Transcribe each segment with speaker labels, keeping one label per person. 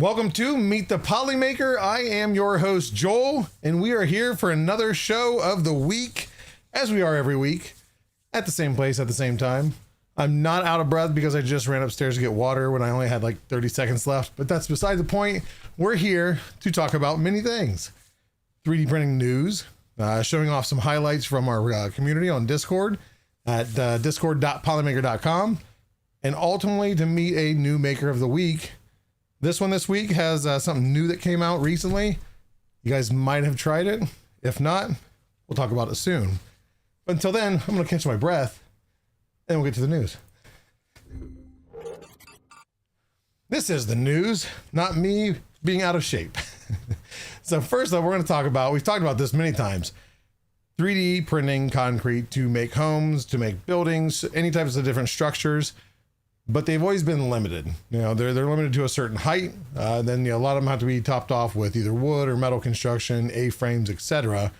Speaker 1: Welcome to Meet the Polymaker. I am your host, Joel, and we are here for another show of the week, as we are every week, at the same place at the same time. I'm not out of breath because I just ran upstairs to get water when I only had like 30 seconds left, but that's beside the point. We're here to talk about many things. 3D printing news, showing off some highlights from our community on Discord at discord.polymaker.com, and ultimately to meet a new maker of the week. This one this week has something new that came out recently. You guys might have tried it. If not, we'll talk about it soon. But until then, I'm going to catch my breath and we'll get to the news. This is the news, not me being out of shape. So first up, we're going to talk about, we've talked about this many times, 3D printing concrete to make homes, to make buildings, any types of different structures. But they've always been limited. You know, they're limited to a certain height. Then a lot of them have to be topped off with either wood or metal construction, A-frames, etc.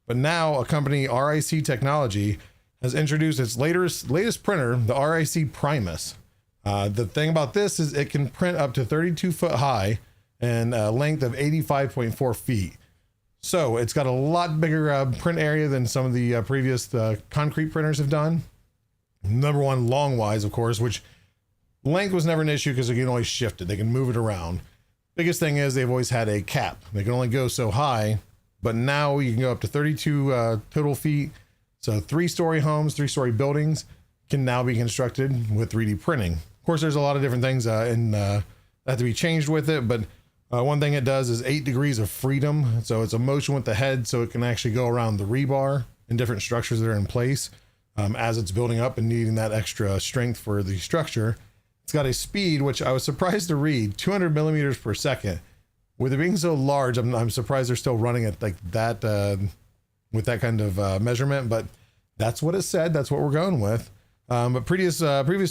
Speaker 1: But now a company, RIC Technology, has introduced its latest printer, the RIC Primus. The thing about this is it can print up to 32 foot high and a length of 85.4 feet. So it's got a lot bigger print area than some of the previous concrete printers have done. Number one, long wise, of course, which length was never an issue because they can always shift it. They can move it around. Biggest thing is they've always had a cap. They can only go so high, but now you can go up to 32 total feet. So 3-story homes, 3-story buildings can now be constructed with 3D printing. Of course, there's a lot of different things that have to be changed with it, but one thing it does is 8 degrees of freedom. So it's a motion with the head, so it can actually go around the rebar and different structures that are in place as it's building up and needing that extra strength for the structure. It's got a speed, which I was surprised to read, 200 millimeters per second. With it being so large, I'm surprised they're still running it like that with that kind of measurement, but that's what it said. That's what we're going with. But previous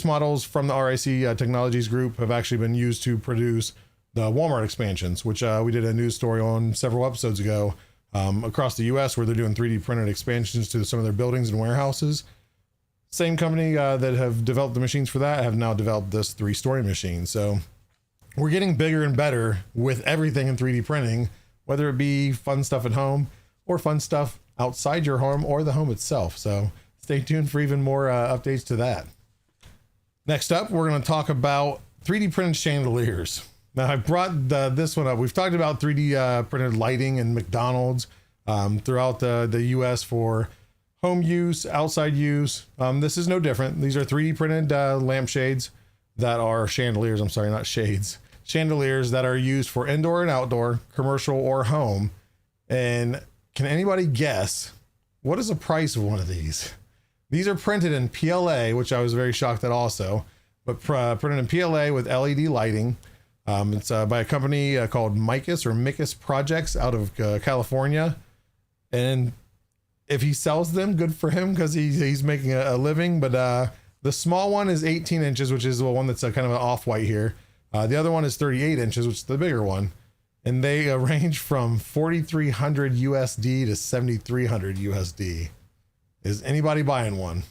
Speaker 1: models from the RIC Technologies group have actually been used to produce the Walmart expansions, which we did a news story on several episodes ago across the US, where they're doing 3D printed expansions to some of their buildings and warehouses. Same company that have developed the machines for that have now developed this 3-story machine. So we're getting bigger and better with everything in 3D printing, whether it be fun stuff at home or fun stuff outside your home or the home itself. So stay tuned for even more updates to that. Next up, we're going to talk about 3D printed chandeliers. Now I brought this one up. We've talked about 3D printed lighting in McDonald's throughout the US for home use, outside use. This is no different. These are 3D printed lampshades that are chandeliers. I'm sorry, not shades. Chandeliers that are used for indoor and outdoor, commercial or home. And can anybody guess what is the price of one of these? These are printed in PLA, which I was very shocked at also, but printed in PLA with LED lighting. It's by a company called Micus Projects out of California. And if he sells them, good for him, because he's making a living. But the small one is 18 inches, which is the one that's kind of an off-white here. The other one is 38 inches, which is the bigger one. And they range from 4,300 USD to 7,300 USD. Is anybody buying one?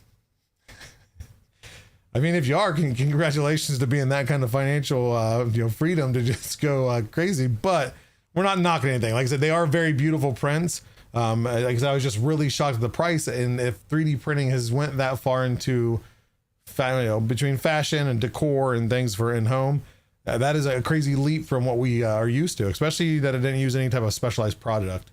Speaker 1: I mean, if you are, congratulations to being that kind of financial freedom to just go crazy. But we're not knocking anything. Like I said, they are very beautiful prints. Because I was just really shocked at the price, and if 3D printing has went that far into between fashion and decor and things for in home, that is a crazy leap from what we are used to, especially that it didn't use any type of specialized product.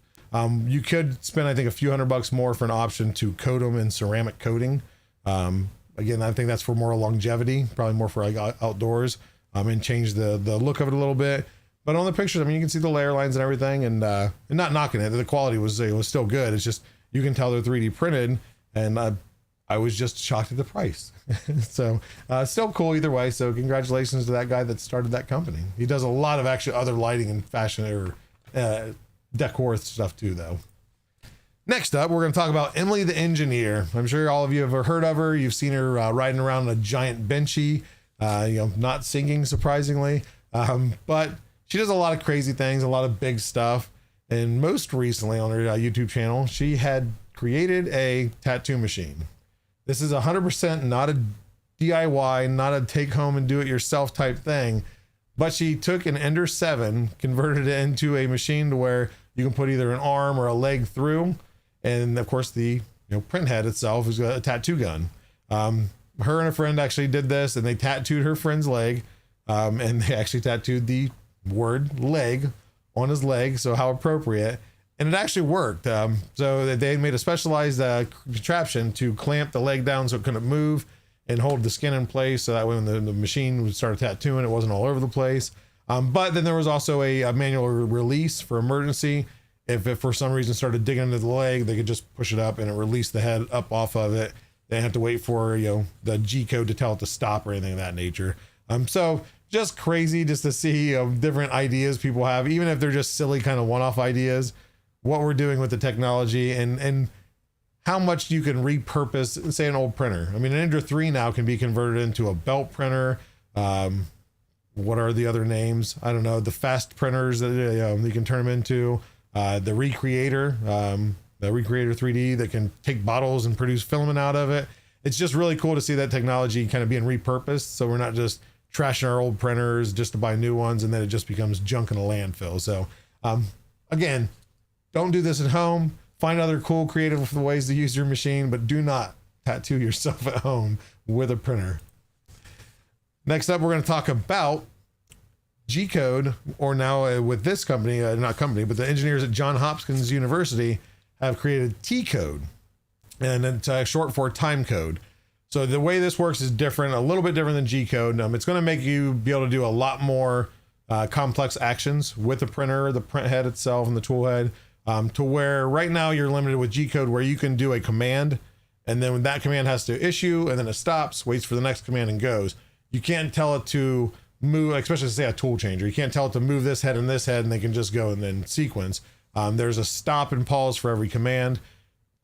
Speaker 1: You could spend, I think, a few $100 more for an option to coat them in ceramic coating. Again, I think that's for more longevity, probably more for like outdoors, and change the look of it a little bit. But on the pictures, I mean, you can see the layer lines and everything, and not knocking it. The quality was still good. It's just, you can tell they're 3D printed, and I was just shocked at the price. So still cool either way. So congratulations to that guy that started that company. He does a lot of actually other lighting and fashion or decor stuff too, though. Next up, we're going to talk about Emily the Engineer. I'm sure all of you have heard of her. You've seen her riding around a giant benchy, not singing surprisingly, but she does a lot of crazy things, a lot of big stuff. And most recently on her YouTube channel, she had created a tattoo machine. This is 100% not a DIY, not a take home and do it yourself type thing, but she took an Ender 7, converted it into a machine to where you can put either an arm or a leg through. And of course the print head itself is a tattoo gun. Her and a friend actually did this, and they tattooed her friend's leg. And they actually tattooed the word leg on his leg. So how appropriate. And it actually worked. So they made a specialized contraption to clamp the leg down so it couldn't move and hold the skin in place. So that way when the machine would start tattooing, it wasn't all over the place. But then there was also a manual release for emergency. If it for some reason started digging into the leg, they could just push it up and it released the head up off of it. They didn't have to wait for, the G code to tell it to stop or anything of that nature. So just crazy just to see different ideas people have, even if they're just silly kind of one-off ideas, what we're doing with the technology and how much you can repurpose, say, an old printer. I mean, an Ender 3 now can be converted into a belt printer. What are the other names? I don't know. The fast printers that you can turn them into. The Recreator 3D that can take bottles and produce filament out of it. It's just really cool to see that technology kind of being repurposed. So we're not just trashing our old printers just to buy new ones and then it just becomes junk in a landfill. So again, don't do this at home. Find other cool, creative ways to use your machine, but do not tattoo yourself at home with a printer. Next up, we're going to talk about G-Code, or now with this company, not company, but the engineers at Johns Hopkins University have created T-Code, and it's short for time code. So the way this works is different, a little bit different than G-Code. It's going to make you be able to do a lot more complex actions with the printer, the print head itself, and the tool head, to where right now you're limited with G-Code where you can do a command, and then when that command has to issue, and then it stops, waits for the next command, and goes. You can't tell it to move, especially say a tool changer. You can't tell it to move this head and this head, and they can just go and then sequence. There's a stop and pause for every command.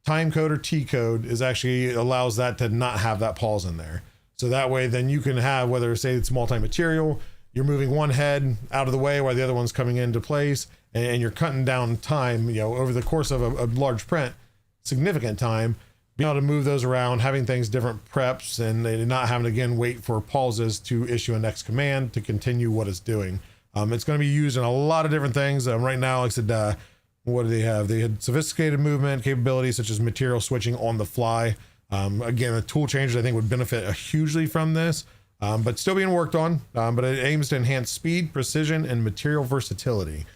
Speaker 1: Time code or T code is actually allows that to not have that pause in there. So that way, then you can have, whether say it's multi-material, you're moving one head out of the way while the other one's coming into place, and you're cutting down time, over the course of a large print, significant time, being able to move those around, having things different preps, and not having to again wait for pauses to issue a next command to continue what it's doing. It's going to be used in a lot of different things. Right now, like I said, what do they have? They had sophisticated movement capabilities such as material switching on the fly. Again, the tool changers I think would benefit hugely from this, but still being worked on. But it aims to enhance speed, precision, and material versatility.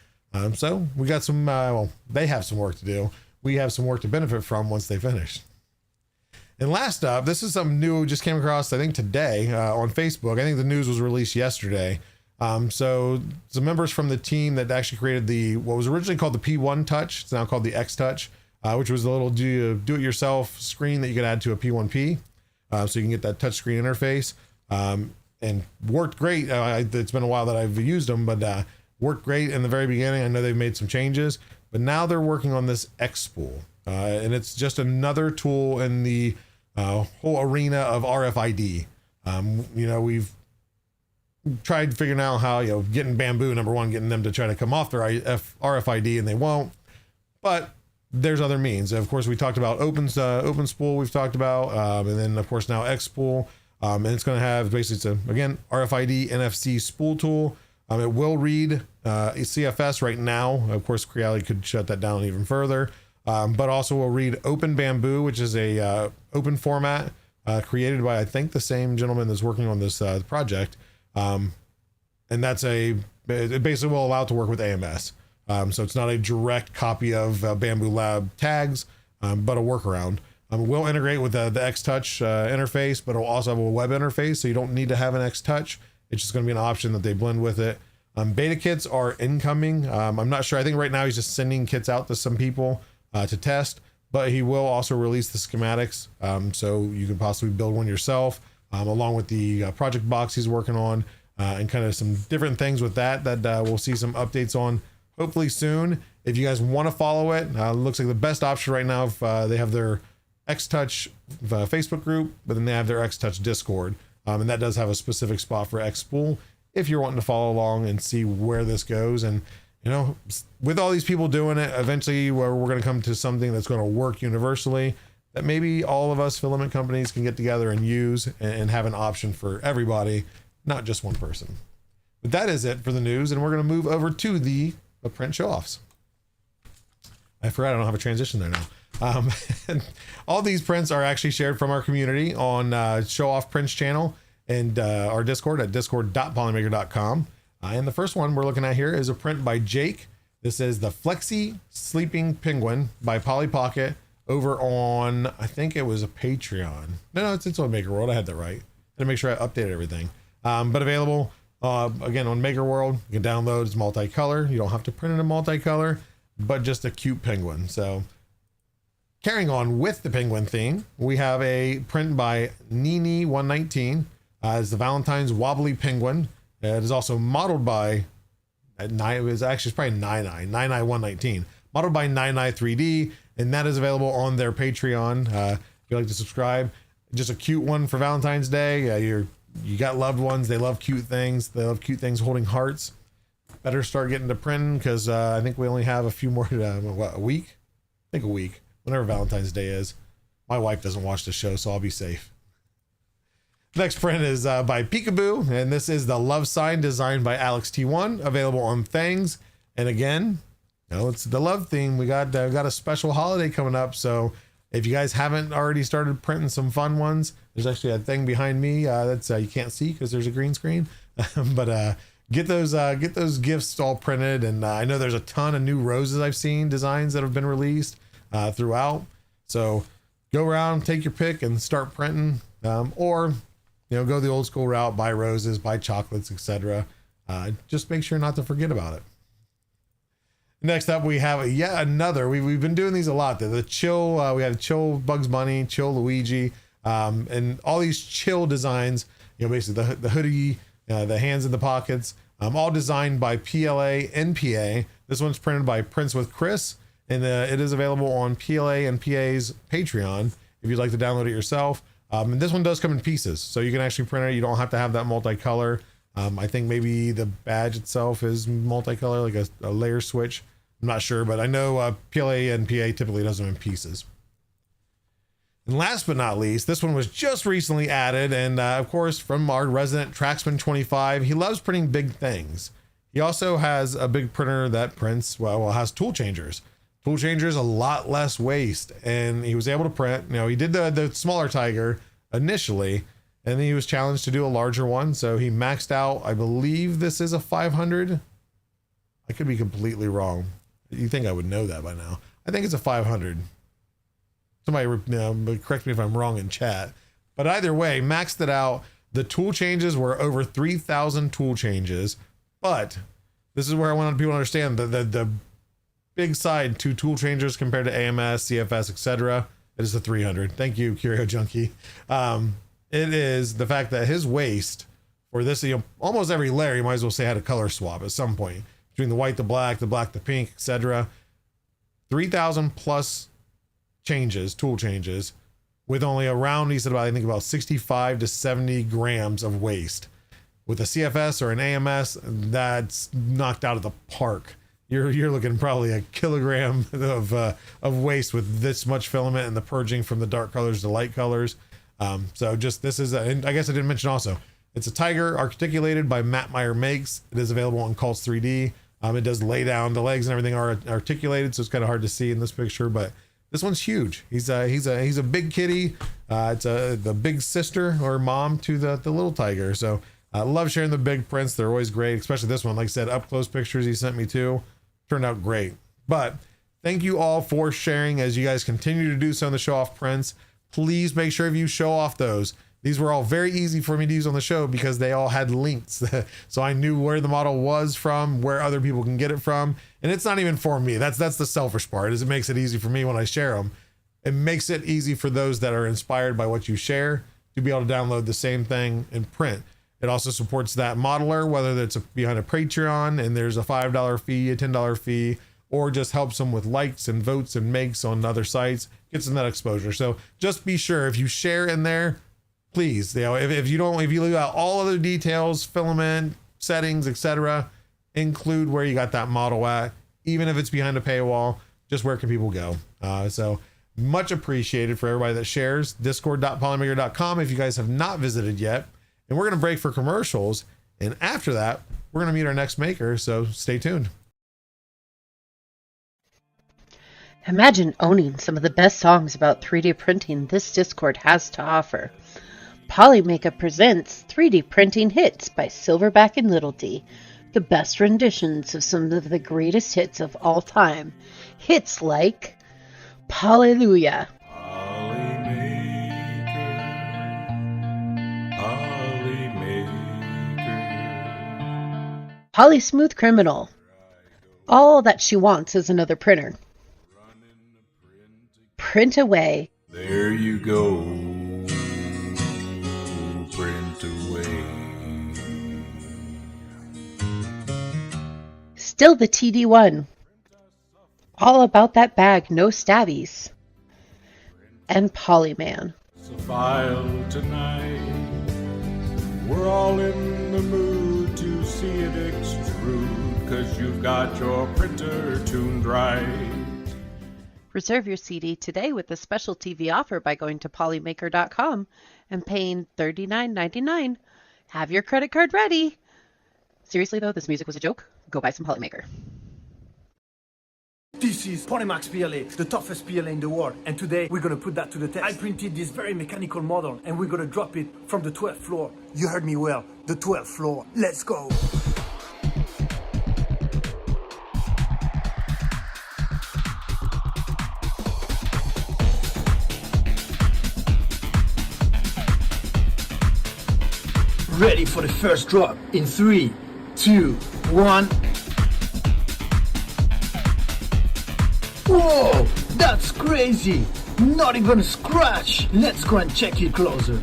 Speaker 1: So we got some. Well, they have some work to do. We have some work to benefit from once they finish. And last up, this is something new. Just came across, I think today on Facebook. I think the news was released yesterday. So some members from the team that actually created what was originally called the P1 Touch, it's now called the X Touch, which was a little do-it-yourself screen that you could add to a P1P, so you can get that touch screen interface, and worked great. It's been a while that I've used them, but worked great in the very beginning. I know they've made some changes, but now they're working on this X-Pool, and it's just another tool in the whole arena of RFID. We've tried figuring out how, getting Bamboo, number one, getting them to try to come off their RFID, and they won't. But there's other means. Of course, we talked about open spool we've talked about, and then of course now X-Pool, and it's going to have basically, again, RFID NFC spool tool. It will read CFS right now. Of course, Creality could shut that down even further, but also will read Open Bamboo, which is a open format created by, I think, the same gentleman that's working on this project. And that's it basically will allow it to work with AMS. So it's not a direct copy of Bamboo Lab tags, but a workaround. It will integrate with the X-Touch interface, but it'll also have a web interface, so you don't need to have an X-Touch. It's just going to be an option that they blend with it. Beta kits are incoming. I'm not sure. I think right now he's just sending kits out to some people to test, but he will also release the schematics, so you can possibly build one yourself, along with the project box he's working on, and kind of some different things with that we'll see some updates on hopefully soon. If you guys want to follow it, looks like the best option right now, if they have their X-Touch Facebook group, but then they have their X-Touch Discord, and that does have a specific spot for X-Pool if you're wanting to follow along and see where this goes. And with all these people doing it, eventually we're going to come to something that's going to work universally, that maybe all of us filament companies can get together and use and have an option for everybody, not just one person. But that is it for the news, and we're going to move over to the print show-offs. I forgot I don't have a transition there now. And all these prints are actually shared from our community on Show Off Prints channel and our Discord at discord.polymaker.com. And the first one we're looking at here is a print by Jake. This is the Flexi Sleeping Penguin by Polly Pocket over on, I think it was a Patreon. No, it's on Maker World. I had that right. To make sure I updated everything. But available again on Maker World. You can download. It's multicolor. You don't have to print it in multicolor, but just a cute penguin. So carrying on with the penguin theme, we have a print by Nini119 as the Valentine's Wobbly Penguin. It is also modeled by it was actually probably 99 modeled by 3D, and that is available on their Patreon. If you'd like to subscribe, just a cute one for Valentine's Day. You got loved ones, they love cute things. They love cute things holding hearts. Better start getting to printing, because I think we only have a few more, a week? I think a week, whenever Valentine's Day is. My wife doesn't watch the show, so I'll be safe. Next print is by Peekaboo, and this is the love sign designed by Alex T1, available on Things. And again, it's the love theme. We got a special holiday coming up, so if you guys haven't already started printing some fun ones, there's actually a thing behind me that's you can't see because there's a green screen. But get those gifts all printed, and I know there's a ton of new roses I've seen, designs that have been released throughout. So go around, take your pick, and start printing, or go the old school route, buy roses, buy chocolates, etc. Just make sure not to forget about it. Next up, we have yet another. We've been doing these a lot. The chill. We had chill Bugs Bunny, chill Luigi, and all these chill designs. Basically the hoodie, the hands in the pockets, all designed by PLA NPA. This one's printed by Prints with Chris, and it is available on PLA NPA's Patreon if you'd like to download it yourself. And this one does come in pieces, so you can actually print it. You don't have to have that multicolor. I think maybe the badge itself is multicolor, like a layer switch. I'm not sure, but I know PLA and PA typically does them in pieces. And last but not least, this one was just recently added, and of course, from our resident Tracksman 25, he loves printing big things. He also has a big printer that prints, has tool changers. Tool changers, a lot less waste, and he was able to print. He did the smaller Tiger initially, and then he was challenged to do a larger one, so he maxed out. I believe this is a 500. I could be completely wrong. You think I would know that by now? I think it's a 500. Somebody correct me if I'm wrong in chat. But either way, maxed it out. The tool changes were over 3,000 tool changes. But this is where I want people to understand the big side to tool changers compared to AMS, CFS, etc. It is the 300. Thank you, Curio Junkie. It is the fact that his waist for this, almost every layer, you might as well say had a color swap at some point between the white, the black, the pink, etc. 3,000 plus changes, tool changes, with only around, he said about, I think about 65 to 70 grams of waste. With a CFS or an AMS, that's knocked out of the park. You're looking probably a kilogram of waste with this much filament and the purging from the dark colors to light colors. So just, this is, and I guess I didn't mention also, it's a Tiger articulated by Matt Meyer Makes. It is available on Cults 3D. It does lay down, the legs and everything are articulated, so it's kind of hard to see in this picture, but this one's huge. He's a big kitty. It's the big sister or mom to the little Tiger. So I love sharing the big prints. They're always great, especially this one. Like I said, up close pictures he sent me too. Turned out great. But thank you all for sharing as you guys continue to do so on the show off prints. Please make sure if you show off those. These were all very easy for me to use on the show because they all had links. So I knew where the model was from, where other people can get it from. And it's not even for me. That's the selfish part, is it makes it easy for me when I share them. It makes it easy for those that are inspired by what you share to be able to download the same thing and print. It also supports that modeler, whether it's behind a Patreon and there's a $5 fee, a $10 fee, or just helps them with likes and votes and makes on other sites, gets them that exposure. So just be sure if you share in there, please, if you leave out all other details, filament, settings, etc., include where you got that model at, even if it's behind a paywall. Just where can people go? So much appreciated for everybody that shares. Discord.polymaker.com if you guys have not visited yet. And we're going to break for commercials. And after that, we're going to meet our next maker, so stay tuned.
Speaker 2: Imagine owning some of the best songs about 3D printing this Discord has to offer. Polymaker presents 3D Printing Hits by Silverback and Little D, the best renditions of some of the greatest hits of all time. Hits like Hallelujah, Poly Smooth Criminal, All That She Wants Is Another Printer, Print Away,
Speaker 3: There you go, print away.
Speaker 2: Still the TD1, All About That Bag, No Stabbies, and Polyman.
Speaker 3: It's a file tonight. We're all in the mood to see it extrude, 'cause you've got your printer tuned right.
Speaker 2: Reserve your CD today with a special TV offer by going to polymaker.com and paying $39.99. Have your credit card ready. Seriously though, this music was a joke. Go buy some Polymaker.
Speaker 4: This is Polymax PLA, the toughest PLA in the world, and today we're gonna put that to the test. I printed this very mechanical model and we're gonna drop it from the 12th floor. You heard me well, the 12th floor. Let's go! Ready for the first drop in 3, 2, 1. Whoa, that's crazy! Not even a scratch! Let's go and check it closer.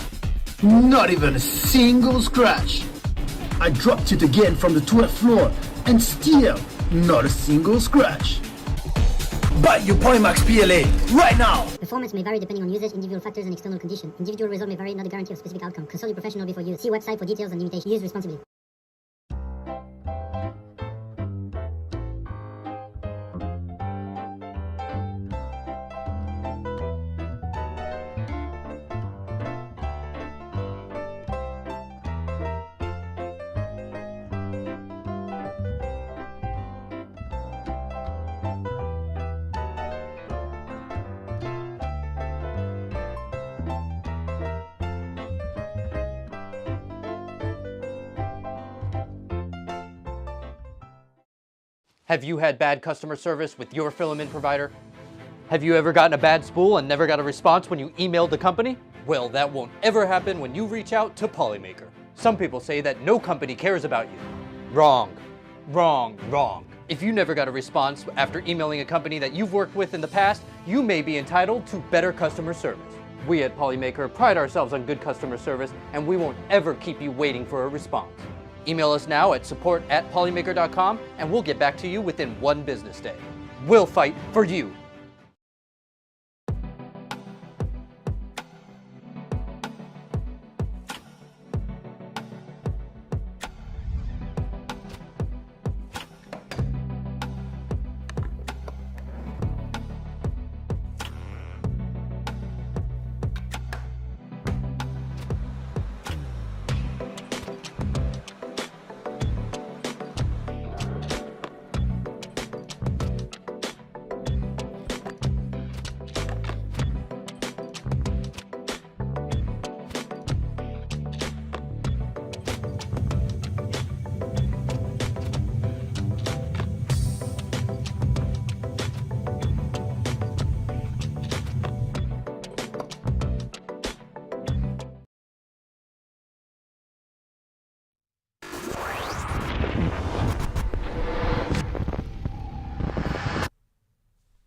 Speaker 4: Not even a single scratch. I dropped it again from the 12th floor and still not a single scratch. Buy your Polymax PLA right now!
Speaker 5: Performance may vary depending on usage, individual factors, and external conditions. Individual result may vary, not a guarantee of specific outcome. Consult your professional before use. See website for details and limitations. Use responsibly.
Speaker 6: Have you had bad customer service with your filament provider? Have you ever gotten a bad spool and never got a response when you emailed the company? Well, that won't ever happen when you reach out to Polymaker. Some people say that no company cares about you. Wrong. Wrong. Wrong. If you never got a response after emailing a company that you've worked with in the past, you may be entitled to better customer service. We at Polymaker pride ourselves on good customer service, and we won't ever keep you waiting for a response. Email us now at support@polymaker.com and we'll get back to you within 1 business day. We'll fight for you.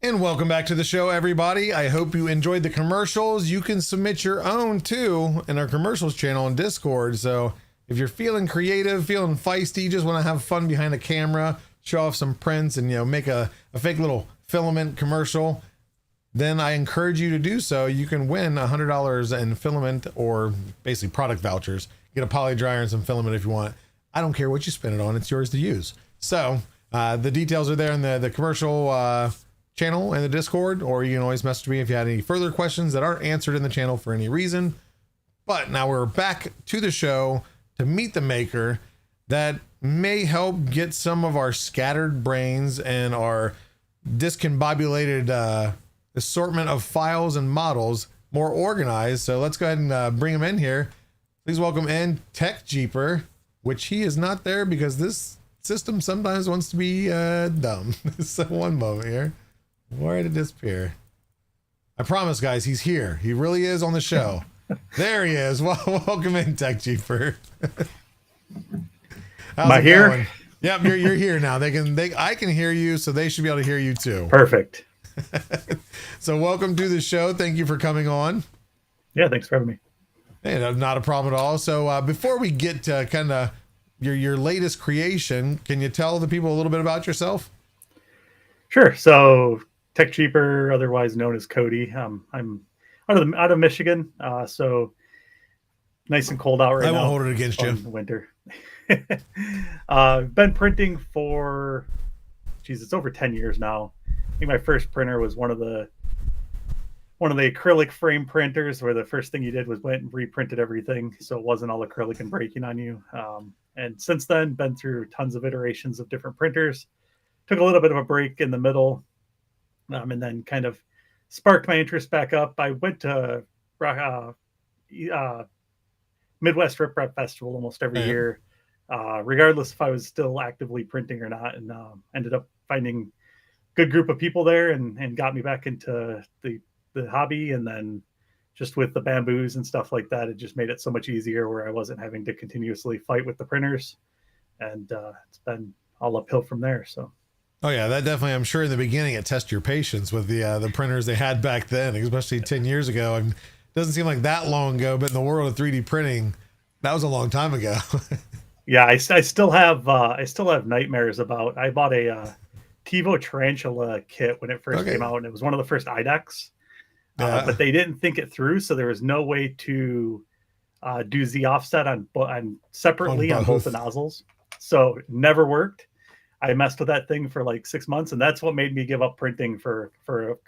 Speaker 1: And welcome back to the show, everybody. I hope you enjoyed the commercials. You can submit your own too in our commercials channel on Discord. So if you're feeling creative, feeling feisty, just want to have fun behind a camera, show off some prints and, make a fake little filament commercial, then I encourage you to do so. You can win $100 in filament or basically product vouchers. Get a poly dryer and some filament if you want. I don't care what you spend it on. It's yours to use. So the details are there in the commercial channel and the Discord, or you can always message me if you had any further questions that aren't answered in the channel for any reason. But now we're back to the show to meet the maker that may help get some of our scattered brains and our discombobulated assortment of files and models more organized. So let's go ahead and bring him in here. Please welcome in TechJeeper, which he is not there because this system sometimes wants to be dumb. So one moment here. Where did it disappear? I promise, guys, he's here. He really is on the show. There he is. Well, welcome in, TechJeeper.
Speaker 7: Am I here?
Speaker 1: Going? Yep, you're here now. I can hear you, so they should be able to hear you too.
Speaker 7: Perfect.
Speaker 1: So welcome to the show. Thank you for coming on.
Speaker 7: Yeah, thanks for having me.
Speaker 1: Hey, not a problem at all. So before we get to kind of your latest creation, can you tell the people a little bit about yourself?
Speaker 7: Sure. So TechJeeper, otherwise known as Cody. I'm out of Michigan, so nice and cold out right now.
Speaker 1: I won't hold it against you.
Speaker 7: In the winter. Been printing for, it's over 10 years now. I think my first printer was one of the acrylic frame printers where the first thing you did was went and reprinted everything, so it wasn't all acrylic and breaking on you. And since then, been through tons of iterations of different printers. Took a little bit of a break in the middle, and then kind of sparked my interest back up. I went to Midwest Rip Rap Festival almost every year, regardless if I was still actively printing or not, and ended up finding a good group of people there and got me back into the hobby. And then just with the bamboos and stuff like that, it just made it so much easier where I wasn't having to continuously fight with the printers, and it's been all uphill from there. So.
Speaker 1: Oh yeah, that definitely, I'm sure in the beginning it tested your patience with the printers they had back then, especially 10 years ago. And it doesn't seem like that long ago, but in the world of 3D printing, that was a long time ago.
Speaker 7: Yeah, I still have nightmares about, I bought a TiVo Tarantula kit when it first came out, and it was one of the first IDEX. But they didn't think it through, so there was no way to do Z offset on separately on both the nozzles. So it never worked. I messed with that thing for like 6 months, and that's what made me give up printing for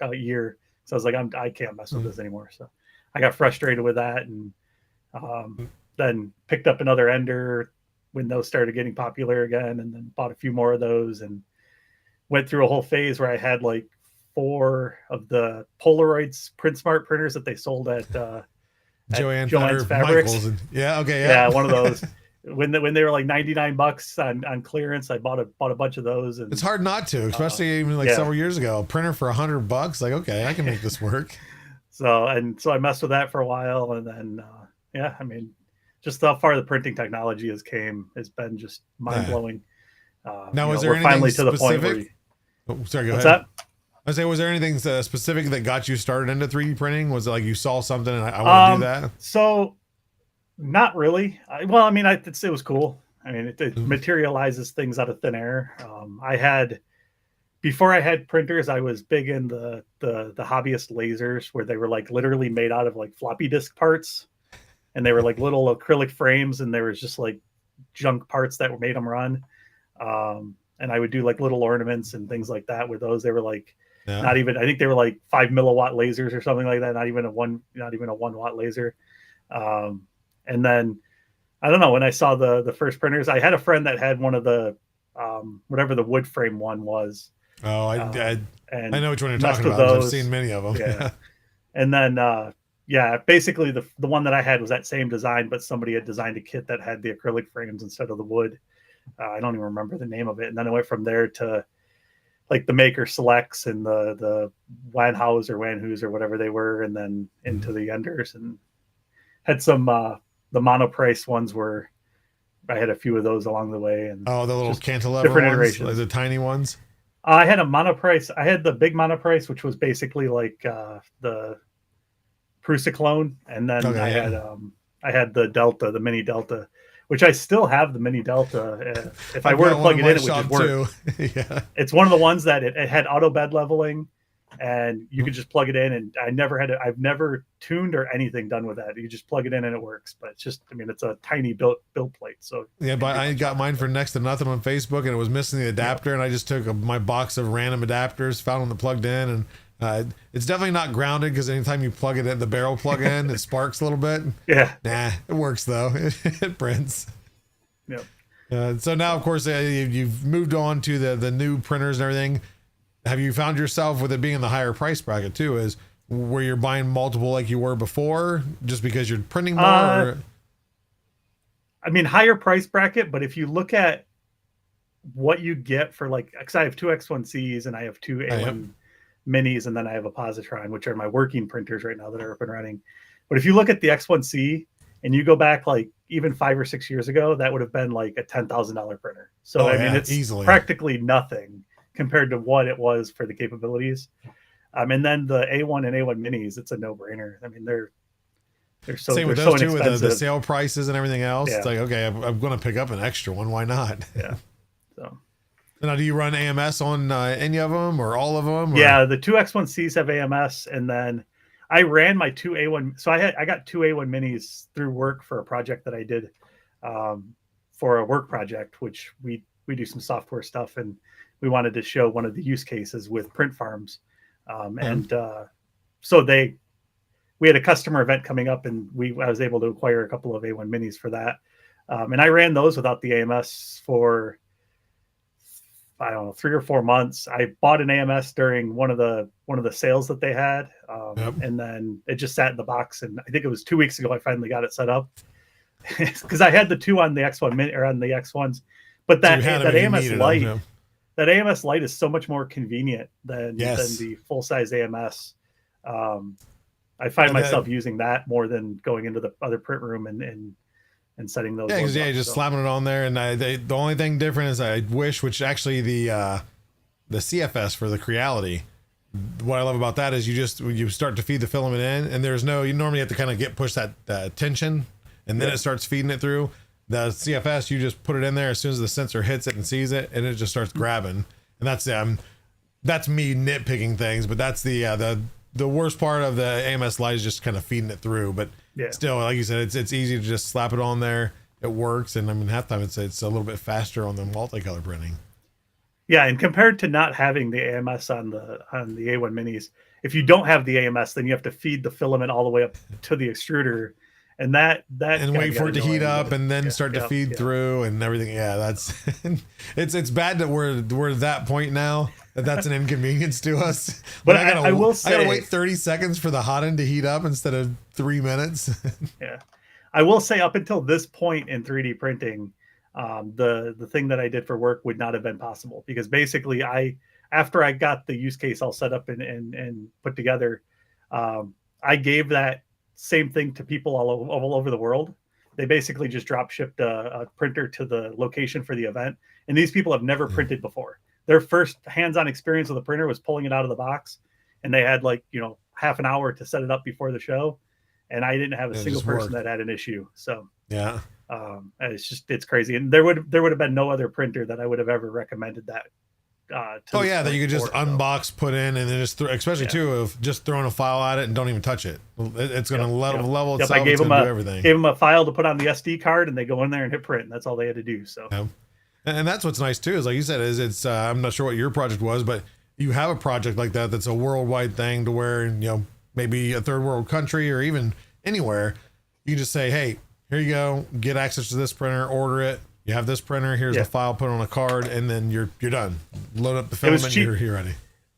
Speaker 7: a year. So I was like, I can't mess with this anymore. So I got frustrated with that, and then picked up another Ender when those started getting popular again, and then bought a few more of those, and went through a whole phase where I had like 4 of the Polaroids Print Smart printers that they sold at Joann's Fabrics.
Speaker 1: Yeah,
Speaker 7: one of those. When they were like $99 on clearance, I bought a bunch of those. And
Speaker 1: it's hard not to, especially even like several years ago. A printer for $100, like, okay, I can make this work.
Speaker 7: So I messed with that for a while, and then I mean, just how far the printing technology has been just mind blowing.
Speaker 1: Now, was there anything
Speaker 7: finally
Speaker 1: specific?
Speaker 7: To the point where
Speaker 1: sorry, go
Speaker 7: what's
Speaker 1: ahead.
Speaker 7: That?
Speaker 1: I say, was there anything specific that got you started into 3D printing? Was it like you saw something and I want to do that?
Speaker 7: So, not really. It was cool. I mean, it materializes things out of thin air. Before I had printers, I was big in the hobbyist lasers, where they were like literally made out of like floppy disk parts, and they were like little acrylic frames, and there was just like junk parts that made them run. And I would do like little ornaments and things like that with those. They were like not even, I think they were like 5 milliwatt lasers or something like that. Not even a 1 watt laser. And then I don't know, when I saw the first printers, I had a friend that had one of the whatever the wood frame one was.
Speaker 1: Oh, I know which one you're talking about. I've seen many of them.
Speaker 7: Yeah. And then basically the one that I had was that same design, but somebody had designed a kit that had the acrylic frames instead of the wood. I don't even remember the name of it. And then I went from there to like the Maker Selects and the Wanhaus or Wanhus or whatever they were, and then into the Enders, and had some the monoprice ones where I had a few of those along the way. And
Speaker 1: the little cantilever different ones, iterations, like the tiny ones.
Speaker 7: I had a monoprice. I had the big monoprice, which was basically like the Prusa clone, and then I had the Delta, the mini Delta, which I still have the mini Delta. If I were to plug it in, it would just work.
Speaker 1: Yeah.
Speaker 7: It's one of the ones that it had auto bed leveling, and you could just plug it in. And I've never tuned or anything done with that. You just plug it in and it works. But it's just, it's a tiny build plate. So
Speaker 1: yeah, but I got mine for next to nothing on Facebook, and it was missing the adapter. And I just took my box of random adapters, found them plugged in, and it's definitely not grounded, because anytime you plug it in, the barrel plug in, it sparks a little bit.
Speaker 7: Yeah.
Speaker 1: Nah, it works though. It prints.
Speaker 7: Yep.
Speaker 1: So now, of course, you've moved on to the new printers and everything. Have you found yourself with it being in the higher price bracket too, is where you're buying multiple like you were before, just because you're printing more?
Speaker 7: I mean, higher price bracket, but if you look at what you get for because I have two X1Cs and I have two A1 minis, and then I have a Positron, which are my working printers right now that are up and running. But if you look at the X1C and you go back even 5 or 6 years ago, that would have been like a $10,000 printer. So I mean, it's easily practically nothing compared to what it was for the capabilities. And then the A1 and A1 minis, it's a no-brainer. I mean, they're so
Speaker 1: same with
Speaker 7: they're
Speaker 1: those
Speaker 7: so
Speaker 1: two with the sale prices and everything else.
Speaker 7: Yeah.
Speaker 1: It's like, okay, I'm going to pick up an extra one. Why not?
Speaker 7: Yeah. So
Speaker 1: now, do you run AMS on any of them or all of them? Or?
Speaker 7: Yeah, the two X1Cs have AMS, and then I ran my two A1. So I got two A1 minis through work for a project that I did for a work project, which we do some software stuff, and we wanted to show one of the use cases with print farms. So we had a customer event coming up, and I was able to acquire a couple of A1 minis for that. And I ran those without the AMS for, I don't know, 3 or 4 months. I bought an AMS during one of the sales that they had. And then it just sat in the box. And I think it was 2 weeks ago, I finally got it set up because I had the two on the X1 mini or on the X1s, but that AMS Lite, that AMS Lite is so much more convenient than the full size AMS. I find myself using that more than going into the other print room and setting those.
Speaker 1: Yeah, just slapping it on there. And the only thing different is I wish, which actually the CFS for the Creality, what I love about that is you start to feed the filament in, and you normally have to kind of push that tension, and then it starts feeding it through. The CFS, you just put it in there as soon as the sensor hits it and sees it, and it just starts grabbing. And that's me nitpicking things, but that's the worst part of the AMS Lite is just kind of feeding it through. But still, like you said, it's easy to just slap it on there. It works, and I mean, half the time it's a little bit faster on the multicolor printing.
Speaker 7: Yeah, and compared to not having the AMS on the A1 minis, if you don't have the AMS, then you have to feed the filament all the way up to the extruder, and that and
Speaker 1: wait for it to heat up, and then start to feed through and everything. Yeah, that's it's bad that we're at that point now. That's an inconvenience to us.
Speaker 7: But I will say,
Speaker 1: I gotta wait 30 seconds for the hot end to heat up instead of 3 minutes.
Speaker 7: Yeah, I will say up until this point in 3D printing, the thing that I did for work would not have been possible, because basically after I got the use case all set up and put together, I gave that same thing to people all over the world. They basically just drop shipped a printer to the location for the event, and these people have never printed before. Their first hands-on experience with a printer was pulling it out of the box, and they had half an hour to set it up before the show, and I didn't have a single person that had an issue. So
Speaker 1: yeah,
Speaker 7: it's crazy, and there would have been no other printer that I would have ever recommended that.
Speaker 1: That you could just unbox, put in, and then just especially too, of just throwing a file at it and don't even touch it. It's going to level itself.
Speaker 7: I gave them
Speaker 1: everything.
Speaker 7: Gave them a file to put on the SD card, and they go in there and hit print. And that's all they had to do. So.
Speaker 1: Yeah. And that's what's nice too, is like you said, it's I'm not sure what your project was, but you have a project like that's a worldwide thing, to where maybe a third world country or even anywhere, you just say, hey, here you go, get access to this printer, order it. You have this printer, here's the file, put on a card, and then you're done. Load up the filament, you're ready.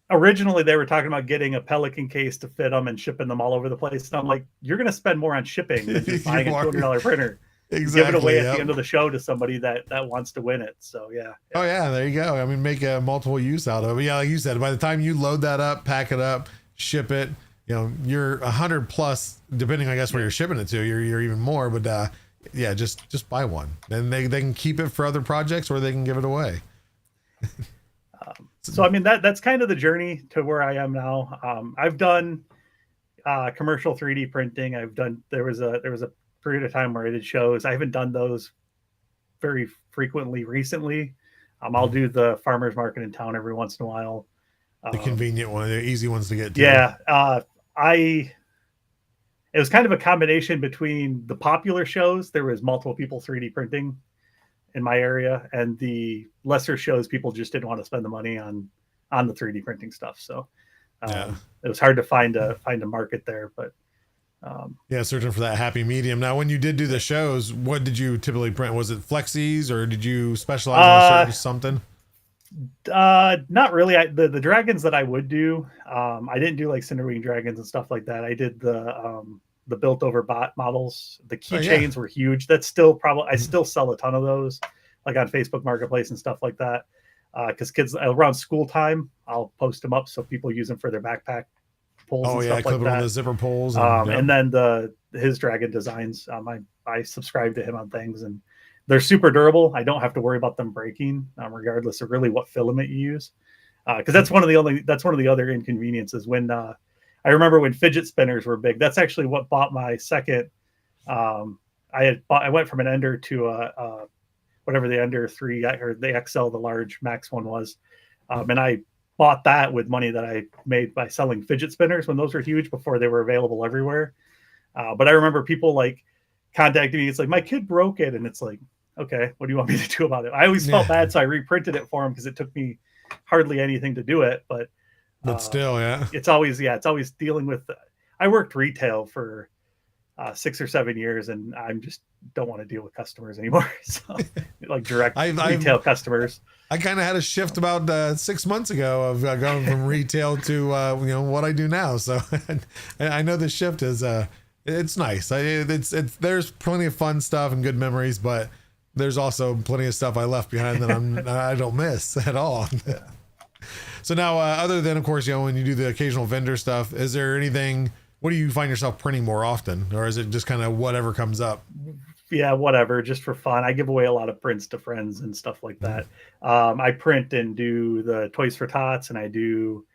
Speaker 7: Originally, they were talking about getting a Pelican case to fit them and shipping them all over the place. And I'm like, you're going to spend more on shipping than just buying a $200 printer.
Speaker 1: Exactly.
Speaker 7: Give it away at the end of the show to somebody that wants to win it. So yeah.
Speaker 1: Oh yeah, there you go. I mean, make a multiple use out of it. Yeah, like you said, by the time you load that up, pack it up, ship it, you're 100 plus, depending, I guess, where you're shipping it to. You're even more. But just buy one, and they can keep it for other projects, or they can give it away.
Speaker 7: So I mean, that's kind of the journey to where I am now. I've done commercial 3D printing. There was a period of time where I did shows. I haven't done those very frequently recently. I'll do the farmers market in town every once in a while.
Speaker 1: The convenient one, the easy ones to get to.
Speaker 7: Yeah. It was kind of a combination between the popular shows. There was multiple people 3D printing in my area, and the lesser shows, people just didn't want to spend the money on the 3D printing stuff. So it was hard to find a market there, but
Speaker 1: Yeah, searching for that happy medium. Now, when you did do the shows, what did you typically print? Was it flexies, or did you specialize in a certain something?
Speaker 7: Not really. The dragons that I would do, I didn't do like Cinderwing dragons and stuff like that. I did the built over bot models. The keychains were huge. That's still probably, I still sell a ton of those, like on Facebook Marketplace and stuff like that. Because kids around school time, I'll post them up so people use them for their backpack pulls.
Speaker 1: Oh
Speaker 7: and
Speaker 1: yeah,
Speaker 7: stuff
Speaker 1: clip
Speaker 7: like
Speaker 1: it on
Speaker 7: that.
Speaker 1: the zipper pulls.
Speaker 7: And then his dragon designs, I subscribe to him on things, and they're super durable. I don't have to worry about them breaking, regardless of really what filament you use. Because that's one of the other inconveniences. When I remember when fidget spinners were big, that's actually what bought my second. I went from an Ender to whatever the Ender 3 or the XL, the large max one was, and I bought that with money that I made by selling fidget spinners when those were huge before they were available everywhere. But I remember people like contacting me. It's like, my kid broke it, and it's like, okay, what do you want me to do about it? I always felt bad, so I reprinted it for him because it took me hardly anything to do it. But
Speaker 1: still,
Speaker 7: it's always dealing with. I worked retail for 6 or 7 years, and I'm just don't want to deal with customers anymore. So like direct retail customers.
Speaker 1: I kind of had a shift about 6 months ago of going from retail to what I do now. So I know the shift is it's nice. There's plenty of fun stuff and good memories, but there's also plenty of stuff I left behind that I don't miss at all. So now, other than, of course, when you do the occasional vendor stuff, is there anything? What do you find yourself printing more often, or is it just kind of whatever comes up?
Speaker 7: Yeah, whatever, just for fun. I give away a lot of prints to friends and stuff like that. I print and do the Toys for Tots, and I do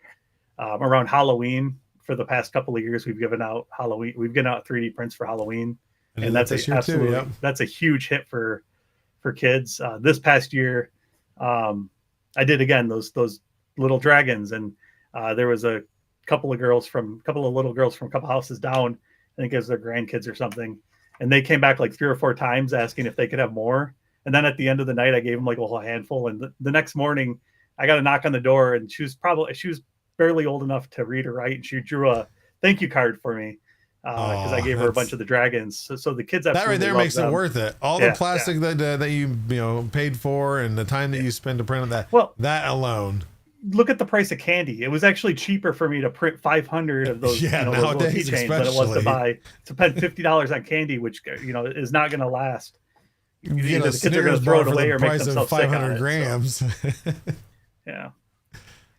Speaker 7: around Halloween. For the past couple of years, we've given out 3D prints for Halloween, and that's a huge hit for kids. This past year, I did again those little dragons, and there was a couple of little girls from a couple houses down. I think it was their grandkids or something, and they came back like 3 or 4 times asking if they could have more. And then at the end of the night, I gave them like a whole handful. And the next morning, I got a knock on the door, and she was barely old enough to read or write, and she drew a thank you card for me because I gave her a bunch of the dragons. So the kids
Speaker 1: that right there makes
Speaker 7: them.
Speaker 1: It worth it. All the plastic that you paid for, and the time that you spend to print that. Well, that alone.
Speaker 7: Look at the price of candy. It was actually cheaper for me to print 500 of those, those little keychains than it was to spend $50 on candy, which is not going to last.
Speaker 1: Either the kids are going to throw it away or make themselves 500 grams. So.
Speaker 7: Yeah.